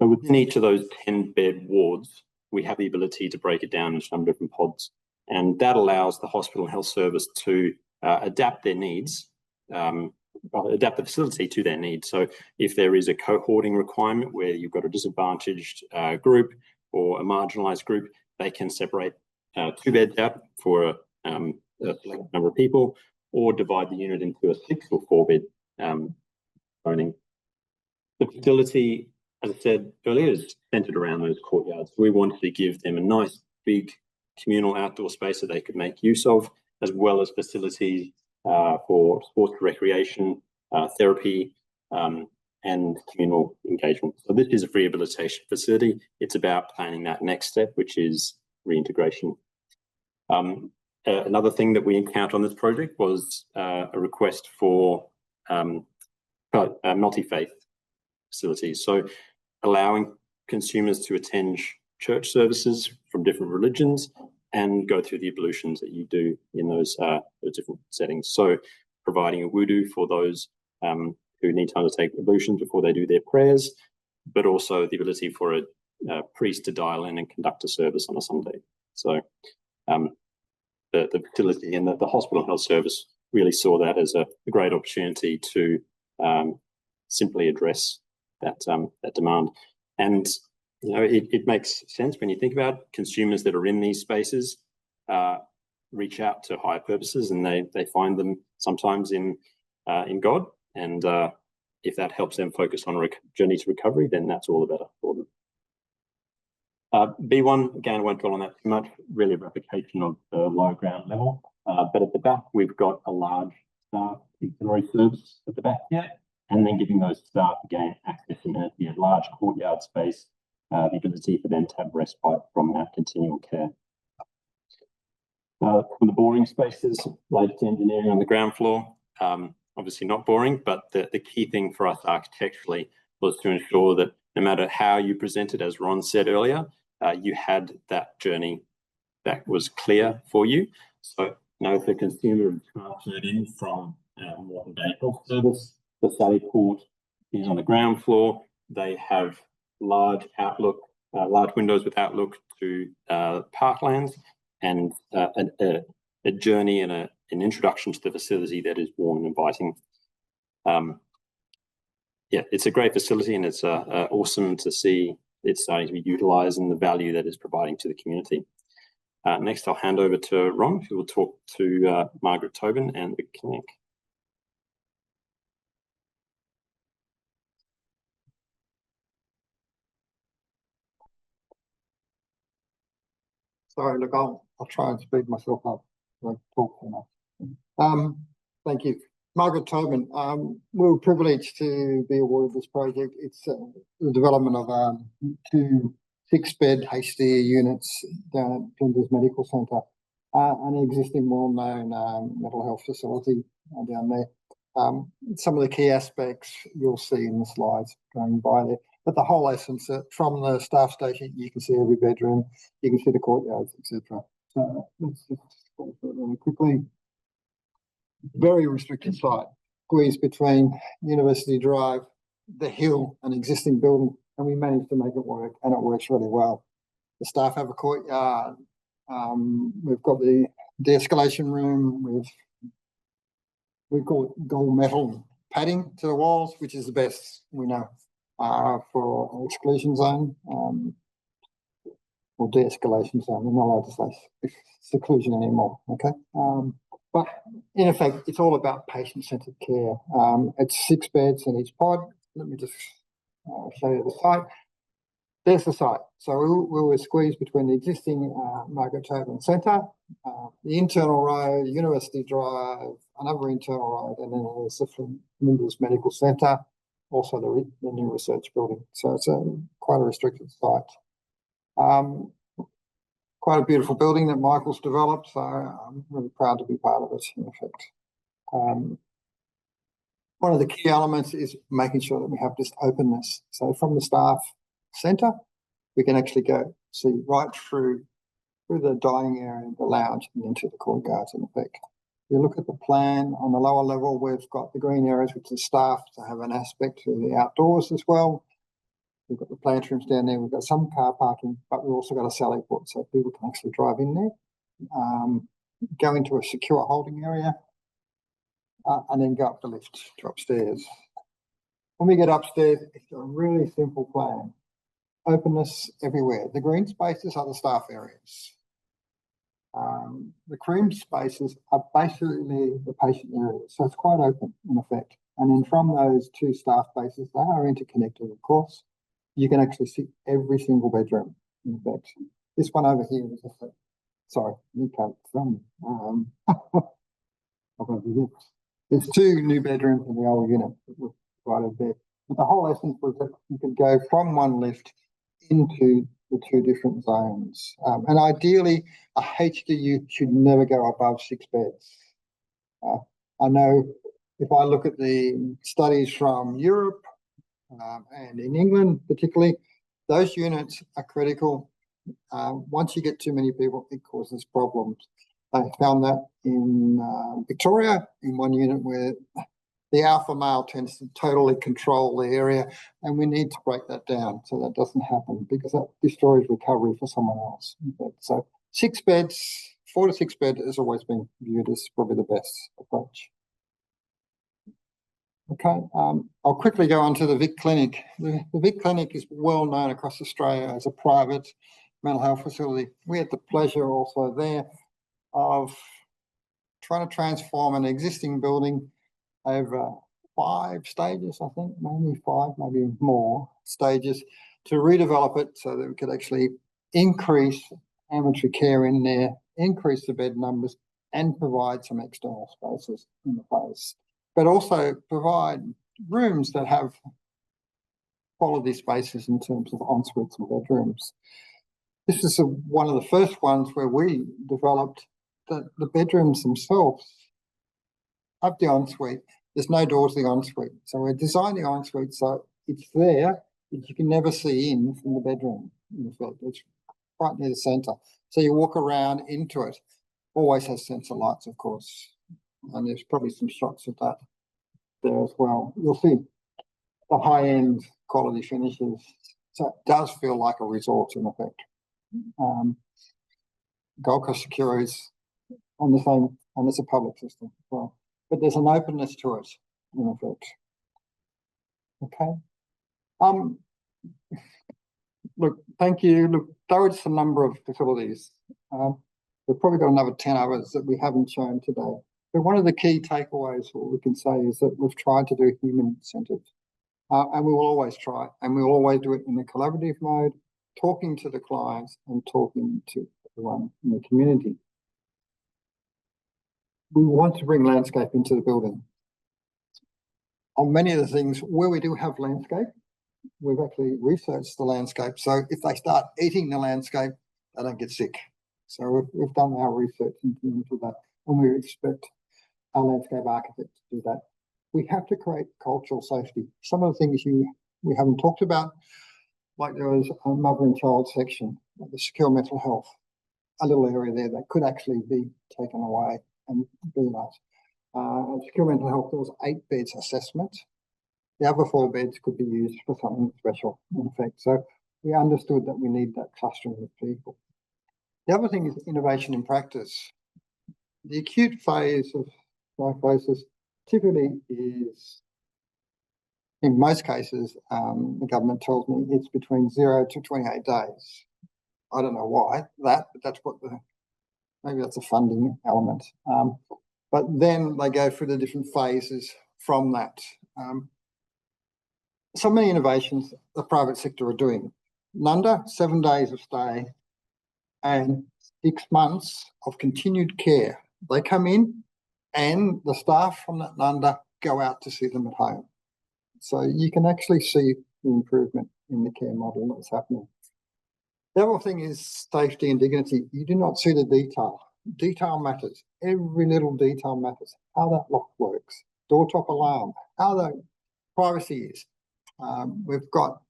Speaker 5: So within each of those 10-bed wards, we have the ability to break it down into some different pods, and that allows the hospital and health service to adapt their needs, adapt the facility to their needs. So if there is a cohorting requirement where you've got a disadvantaged group or a marginalised group, they can separate 2 beds out for a select number of people, or divide the unit into a 6 or 4-bed zoning. The facility, as I said earlier, is centred around those courtyards. We wanted to give them a nice big communal outdoor space that they could make use of, as well as facilities for sports recreation, therapy, and communal engagement. So this is a rehabilitation facility. It's about planning that next step, which is reintegration. Another thing that we encountered on this project was a request for multi-faith facilities. So allowing consumers to attend church services from different religions and go through the ablutions that you do in those different settings. So providing a wudu for those who need to undertake ablutions before they do their prayers, but also the ability for a priest to dial in and conduct a service on a Sunday. So the facility and the hospital health service really saw that as a great opportunity to simply address that demand. And it makes sense when you think about consumers that are in these spaces. reach out to higher purposes, and they find them sometimes in God. And if that helps them focus on journey to recovery, then that's all the better for them. B1, again, I won't dwell on that too much, really a replication of the low ground level. But at the back, we've got a large staff auxiliary service at the back here, and then giving those staff, again, access in a large courtyard space, the ability for them to have respite from that continual care. For the boring spaces, related to engineering on the ground floor, obviously not boring, but the key thing for us architecturally was to ensure that no matter how you presented, as Ron said earlier, you had that journey that was clear for you. So, if the consumer is transferred in from modern day health service, the Sally Port is on the ground floor. They have large windows with outlook to parklands, and a journey and an introduction to the facility that is warm and inviting. It's a great facility, and it's awesome to see it's starting to be utilised and the value that it's providing to the community. Next, I'll hand over to Ron, who will talk to Margaret Tobin and the clinic.
Speaker 3: Sorry, look, I'll try and speed myself up. I talk too much. Thank you. Margaret Tobin, we were privileged to be awarded this project. It's the development of 2 6-bed HDE units down at Flinders Medical Centre, an existing well-known mental health facility down there. Some of the key aspects you'll see in the slides going by there, but the whole essence from the staff station, you can see every bedroom, you can see the courtyards, etc. So let's just go through it really quickly. Very restricted site, squeezed between University Drive, the hill, an existing building, and we managed to make it work, and it works really well. The staff have a courtyard. We've got the de-escalation room. We've got gold metal padding to the walls, which is the best we know for exclusion zone or de-escalation zone. We're not allowed to say seclusion anymore. Okay. But in effect, it's all about patient-centered care. It's 6 beds in each pod. Let me just show you the site. There's the site. So we were squeezed between the existing Margaret Tobin Centre, the internal road, University Drive, another internal road, and then there's the Flinders Medical Centre, also the new research building. So it's quite a restricted site. Quite a beautiful building that Michael's developed, so I'm really proud to be part of it, in effect. One of the key elements is making sure that we have this openness. So from the staff centre, we can actually go see right through the dining area, the lounge, and into the courtyards, in effect. You look at the plan on the lower level, we've got the green areas, which is staff to have an aspect to the outdoors as well. We've got the plant rooms down there. We've got some car parking, but we've also got a Sally Port, so people can actually drive in there, go into a secure holding area, and then go up the lift to upstairs. When we get upstairs, it's a really simple plan. Openness everywhere. The green spaces are the staff areas. The cream spaces are basically the patient areas, so it's quite open in effect. And then from those 2 staff bases, they are interconnected, of course. You can actually see every single bedroom, in fact. This one over here is just sorry, you can't film. There's 2 new bedrooms in the old unit that were provided there. But the whole essence was that you could go from one lift into the 2 different zones. And ideally, a HDU should never go above 6 beds. I know if I look at the studies from Europe, and in England particularly, those units are critical. Once you get too many people, it causes problems. I found that in Victoria, in one unit where the alpha male tends to totally control the area, and we need to break that down so that doesn't happen, because that destroys recovery for someone else. So 6 beds, 4 to 6 bed has always been viewed as probably the best approach. Okay, I'll quickly go on to the Vic Clinic. The Vic Clinic is well known across Australia as a private mental health facility. We had the pleasure also there of trying to transform an existing building over 5 stages, I think, maybe 5, maybe more stages, to redevelop it so that we could actually increase ambulatory care in there, increase the bed numbers, and provide some external spaces in the place, but also provide rooms that have quality spaces in terms of en-suites and bedrooms. This is one of the first ones where we developed that the bedrooms themselves have the ensuite. There's no door to the ensuite. So we're designing the ensuite so it's there, but you can never see in from the bedroom. In fact, it's right near the centre. So you walk around into it. Always has sensor lights, of course. And there's probably some shots of that there as well. You'll see the high-end quality finishes. So it does feel like a resort in effect. Gold Coast Secure is on the same, and it's a public system as well. But there's an openness to it in effect. Okay. Look, thank you. Look, that was a number of facilities. We've probably got another 10 others that we haven't shown today. But one of the key takeaways, what we can say, is that we've tried to do human-centred. And we will always try, and we will always do it in a collaborative mode, talking to the clients and talking to everyone in the community. We want to bring landscape into the building. On many of the things where we do have landscape, we've actually researched the landscape. So if they start eating the landscape, they don't get sick. So we've done our research into that, and we expect our landscape architect to do that. We have to create cultural safety. Some of the things we haven't talked about, like there was a mother and child section, the secure mental health, a little area there that could actually be taken away and be nice. Secure mental health, there was 8 beds assessment. The other 4 beds could be used for something special, in effect. So we understood that we need that clustering of people. The other thing is innovation in practice. The acute phase of psychosis typically is, in most cases, the government tells me it's between 0 to 28 days. I don't know why that, but that's what maybe that's a funding element. But then they go through the different phases from that. So many innovations the private sector are doing. Nunda, 7 days of stay and 6 months of continued care. They come in and the staff from that Nunda go out to see them at home. So you can actually see the improvement in the care model that's happening. The other thing is safety and dignity. You do not see the detail. Detail matters. Every little detail matters. How that lock works, door top alarm, how the privacy is. We've got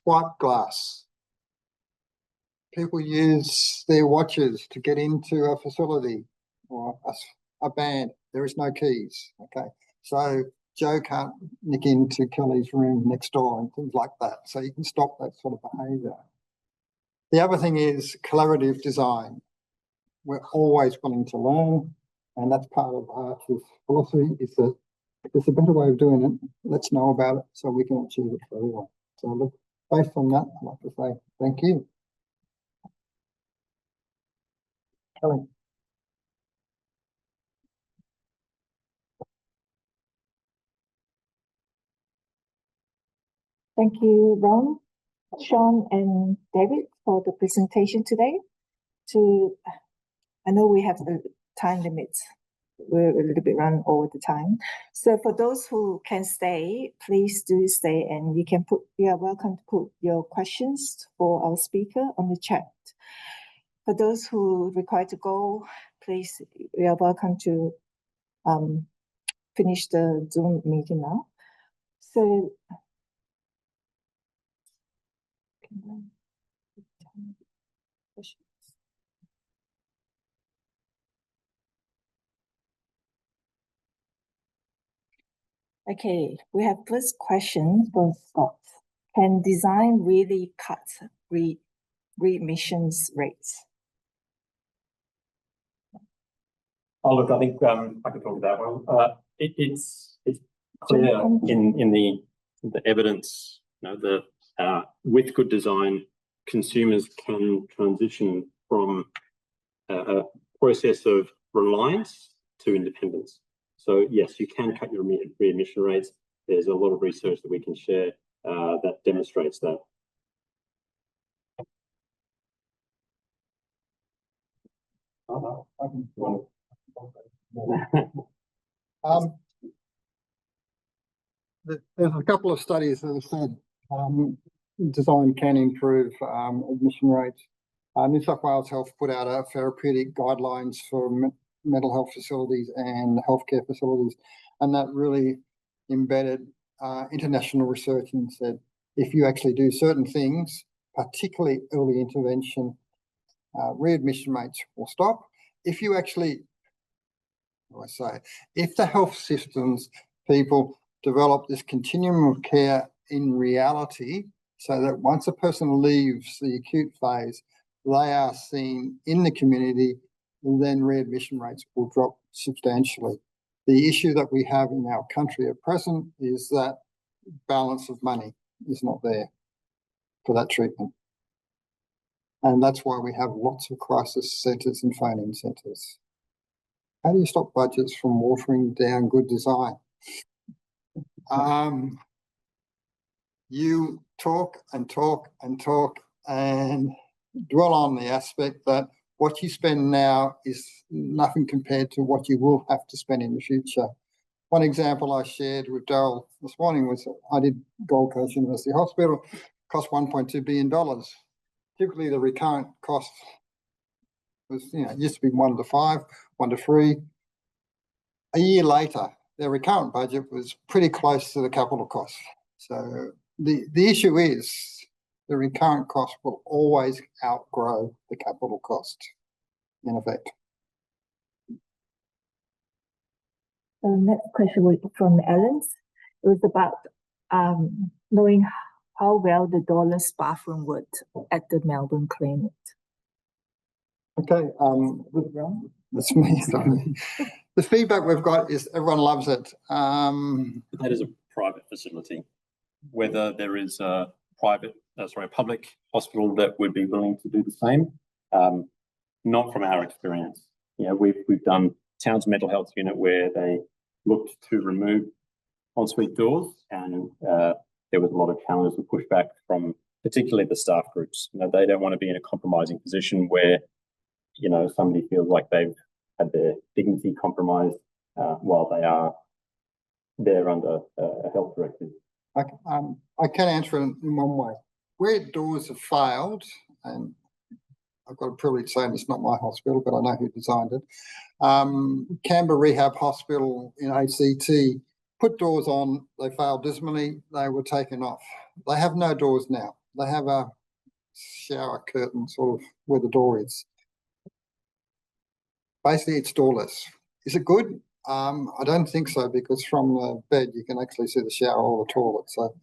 Speaker 3: swipe glass. People use their watches to get into a facility or a band. There is no keys. Okay, so Joe can't nick into Kelly's room next door and things like that. So you can stop that sort of behaviour. The other thing is collaborative design. We're always willing to learn, and that's part of Arch's philosophy, is that if there's a better way of doing it, let's know about it so we can achieve it for everyone. So look, based on that, I'd like to say thank you. Kelly.
Speaker 6: Thank you, Ron, Sean, and David for the presentation today. I know we have the time limits. We're a little bit run over the time. So for those who can stay, please do stay, and you are welcome to put your questions for our speaker on the chat. For those who require to go, please, you are welcome to finish the Zoom meeting now. So okay, we have first question from Scott. Can design really cut readmissions rates?
Speaker 5: Oh, look, I think I can talk about that one. It's clear in the evidence, with good design, consumers can transition from process of reliance to independence. So yes, you can cut your readmission rates. There's a lot of research that we can share that demonstrates that.
Speaker 3: There's a couple of studies that have said design can improve admission rates. New South Wales Health put out a therapeutic guidelines for mental health facilities and healthcare facilities, and that really embedded international research and said if you actually do certain things, particularly early intervention, readmission rates will stop. If you actually, if the health systems people develop this continuum of care in reality, so that once a person leaves the acute phase, they are seen in the community, then readmission rates will drop substantially. The issue that we have in our country at present is that balance of money is not there for that treatment. And that's why we have lots of crisis centres and phone-in centres. How do you stop budgets from watering down good design? You talk and talk and talk and dwell on the aspect that what you spend now is nothing compared to what you will have to spend in the future. One example I shared with Darryl this morning was I did Gold Coast University Hospital, cost $1.2 billion. Typically the recurrent cost was, it used to be 1 to 5, 1 to 3. A year later, their recurrent budget was pretty close to the capital cost. So the issue is the recurrent cost will always outgrow the capital cost, in effect.
Speaker 6: The next question was from Ellen's. It was about knowing how well the doorless bathroom worked at the Melbourne clinic.
Speaker 3: Okay, that's me, sorry. The feedback we've got is everyone loves it.
Speaker 5: That is a private facility. Whether there is a public hospital that would be willing to do the same, not from our experience. We've done Towns Mental Health Unit where they looked to remove ensuite doors, and there was a lot of challenges and pushback from particularly the staff groups. They don't want to be in a compromising position where somebody feels like they've had their dignity compromised while they are there under a health directive.
Speaker 3: I can answer it in one way. Where doors have failed, and I've got a privilege saying it's not my hospital, but I know who designed it. Canberra Rehab Hospital in ACT put doors on, they failed dismally, they were taken off. They have no doors now. They have a shower curtain sort of where the door is. Basically, it's doorless. Is it good? I don't think so, because from the bed you can actually see the shower or the toilet. So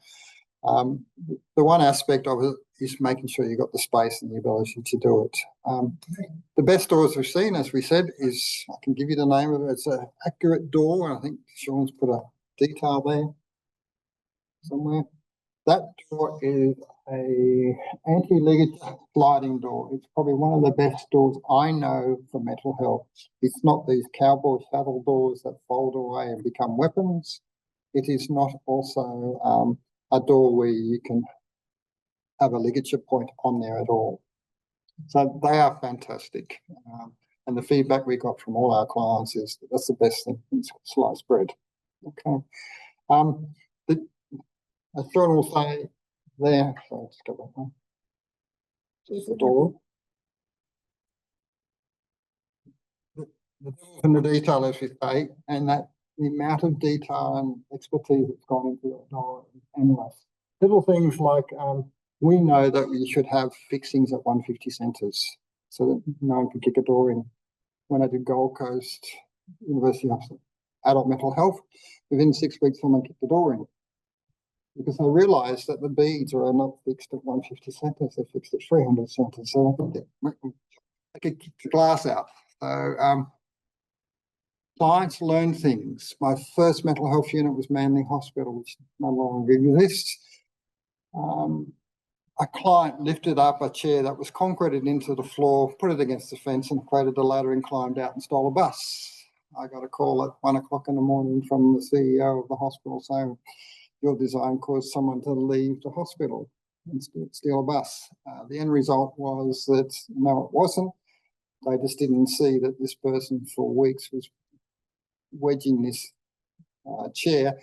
Speaker 3: the one aspect of it is making sure you've got the space and the ability to do it. The best doors we've seen, as we said, is, I can give you the name of it, it's an Accurate door, and I think Sean's put a detail there somewhere. That door is a anti-ligature sliding door. It's probably one of the best doors I know for mental health. It's not these cowboy saddle doors that fold away and become weapons. It is not also a door where you can have a ligature point on there at all. So they are fantastic. And the feedback we got from all our clients is that's the best thing, it's sliced bread. Okay. As John will say there, so let's go back one. There's the door. And the detail, as we say, and that the amount of detail and expertise that's gone into that door is endless. Little things like we know that we should have fixings at 150 centres so that no one can kick a door in. When I did Gold Coast University Hospital, adult mental health, within 6 weeks someone kicked the door in, because they realised that the beads are not fixed at 150 centres, they're fixed at 300 centres. So they could kick the glass out. So clients learn things. My first mental health unit was Manly Hospital, which no longer exists. a client lifted up a chair that was concreted into the floor, put it against the fence and created a ladder and climbed out and stole a bus. I got a call at 1 o'clock in the morning from the CEO of the hospital saying, your design caused someone to leave the hospital and steal a bus. The end result was that, no, it wasn't. They just didn't see that this person for weeks was wedging this chair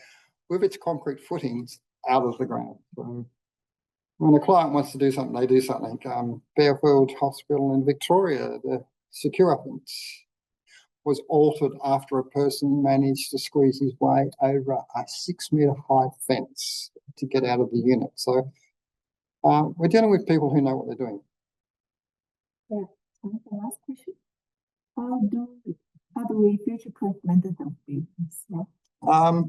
Speaker 3: with its concrete footings out of the ground. So when a client wants to do something, they do something. Fairfield Hospital in Victoria, the secure fence was altered after a person managed to squeeze his way over a 6-metre high fence to get out of the unit. So we're dealing with people who know what they're doing.
Speaker 6: Yeah. And the last question: How do we future-proof mental health buildings? Yeah.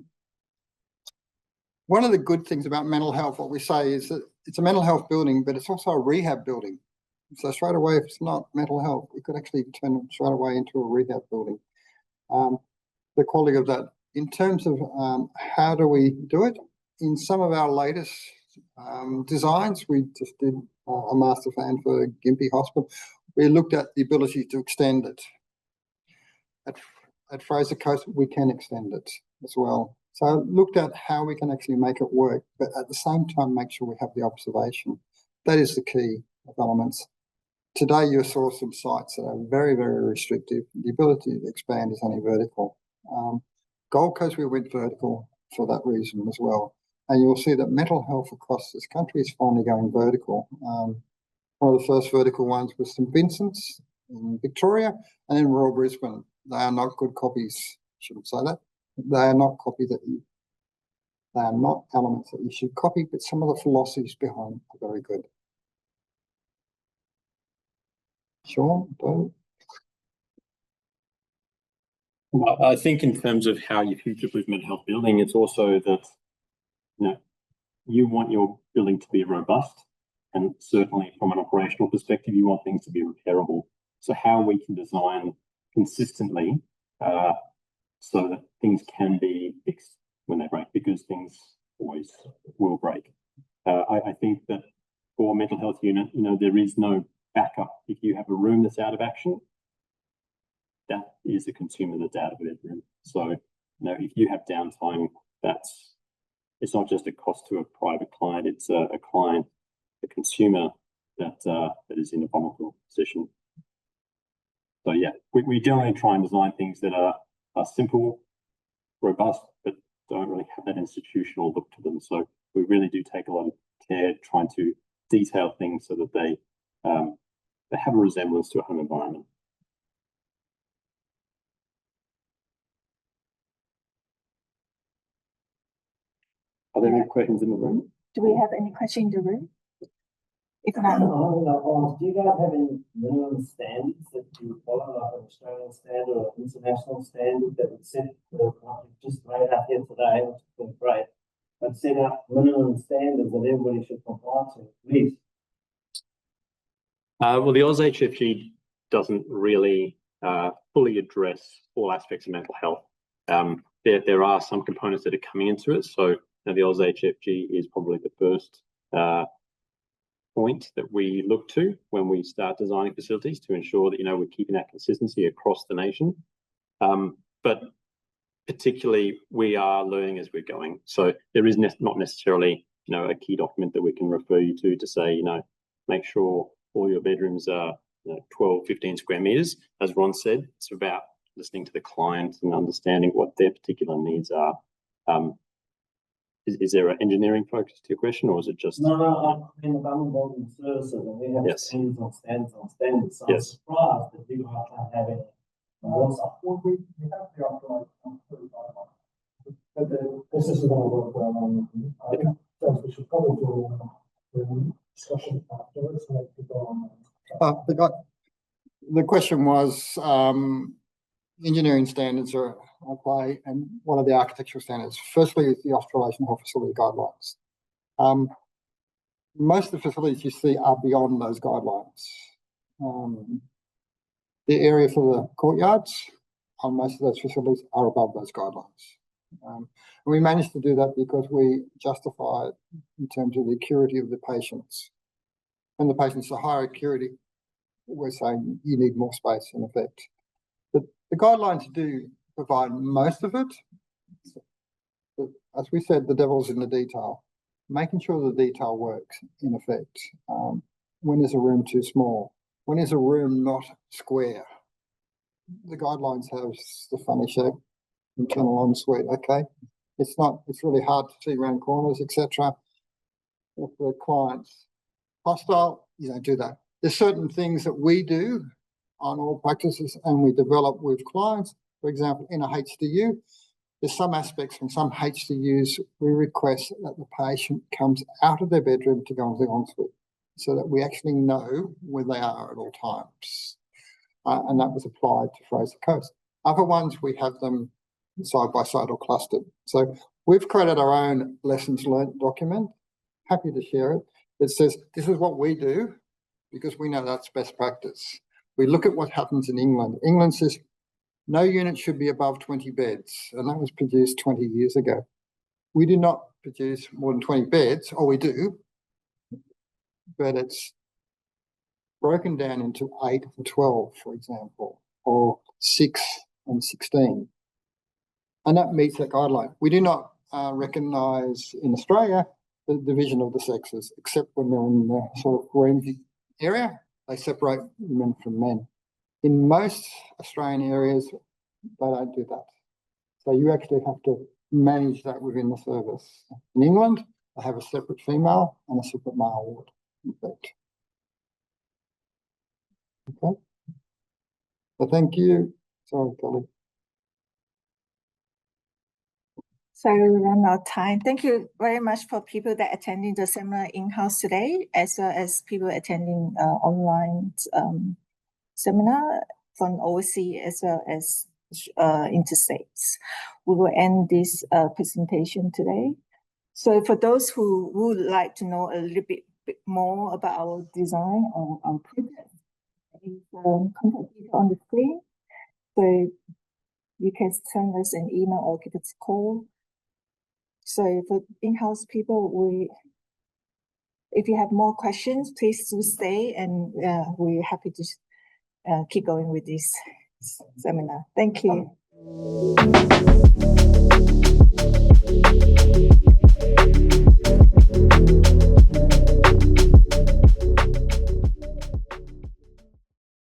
Speaker 3: One of the good things about mental health, what we say is that it's a mental health building, but it's also a rehab building. So straight away, if it's not mental health, it could actually turn it straight away into a rehab building. The quality of that. In terms of how do we do it, in some of our latest designs, we just did a master plan for Gympie Hospital. We looked at the ability to extend it. At Fraser Coast, we can extend it as well. So looked at how we can actually make it work, but at the same time, make sure we have the observation. That is the key of elements. Today, you saw some sites that are very, very restrictive. The ability to expand is only vertical. Gold Coast, we went vertical for that reason as well. And you'll see that mental health across this country is finally going vertical. One of the first vertical ones was St Vincent's in Victoria, and then Royal Brisbane. They are not good copies. I shouldn't say that. They are not they are not elements that you should copy, but some of the philosophies behind are very good. Sean, Dave?
Speaker 5: Well, I think in terms of how you future-proof mental health building, it's also that you want your building to be robust, and certainly from an operational perspective, you want things to be repairable. So how we can design consistently so that things can be fixed when they break, because things always will break. I think that for a mental health unit, there is no backup. If you have a room that's out of action, that is a consumer that's out of a bedroom. So, if you have downtime, it's not just a cost to a private client, it's a client, a consumer that is in a vulnerable position. So yeah, we generally try and design things that are simple, robust, but don't really have that institutional look to them. So we really do take a lot of care trying to detail things so that they have a resemblance to a home environment. Are there any questions in the room?
Speaker 6: Do we have any question in the room? If not,
Speaker 7: do you guys have any minimum standards that you follow, like an Australian standard or international standard that would set the just laid out here today, which has been great, but set out minimum standards that everybody should comply to, please?
Speaker 5: Well, the Oz HFG doesn't really fully address all aspects of mental health. There are some components that are coming into it. So the Oz HFG is probably the first point that we look to when we start designing facilities to ensure that we're keeping that consistency across the nation. But particularly, we are learning as we're going. So there is not necessarily a key document that we can refer you to say make sure all your bedrooms are 12, 15 square meters. As Ron said, it's about listening to the client and understanding what their particular needs are. Is there an engineering focus to your question, or is it just?
Speaker 7: No, I mean, I'm involved in services and we have standards on standards. So
Speaker 5: yes.
Speaker 7: I'm surprised that you guys can't have any.
Speaker 2: Well, we have the operate but this isn't going to work well on. I think we should probably do a discussion afterwards and let people on.
Speaker 3: The question was engineering standards are apply, and one of the architectural standards. Firstly, is the Australasian Health Facility Guidelines. Most of the facilities you see are beyond those guidelines. The area for the courtyards on most of those facilities are above those guidelines. And we managed to do that because we justify it in terms of the acuity of the patients. When the patient's a higher acuity, we're saying you need more space in effect. But the guidelines do provide most of it. But as we said, the devil's in the detail, making sure the detail works in effect. When is a room too small? When is a room not square? The guidelines have the funny shape, internal ensuite, okay? It's really hard to see around corners, etc. If the client's hostile, you don't do that. There's certain things that we do on all practices and we develop with clients. For example, in a HDU, there's some aspects from some HDUs we request that the patient comes out of their bedroom to go into the ensuite so that we actually know where they are at all times. And that was applied to Fraser Coast. Other ones, we have them side by side or clustered. So we've created our own lessons learned document. Happy to share it. It says, this is what we do because we know that's best practice. We look at what happens in England. England says no unit should be above 20 beds, and that was produced 20 years ago. We do not produce more than 20 beds, or we do, but it's broken down into 8 and 12, for example, or 6 and 16. And that meets that guideline. We do not recognise in Australia the division of the sexes, except when they're in the sort of green area, they separate women from men. In most Australian areas, they don't do that. So you actually have to manage that within the service. In England, they have a separate female and a separate male ward, in fact. Okay. So thank you. Sorry, Kelly.
Speaker 6: So we run out of time. Thank you very much for people that attending the seminar in-house today, as well as people attending online seminar from overseas as well as interstates. We will end this presentation today. So for those who would like to know a little bit more about our design or our project, contact details on the screen. So you can send us an email or give us a call. So for in-house people, if you have more questions, please do stay, and we're happy to keep going with this seminar. Thank you.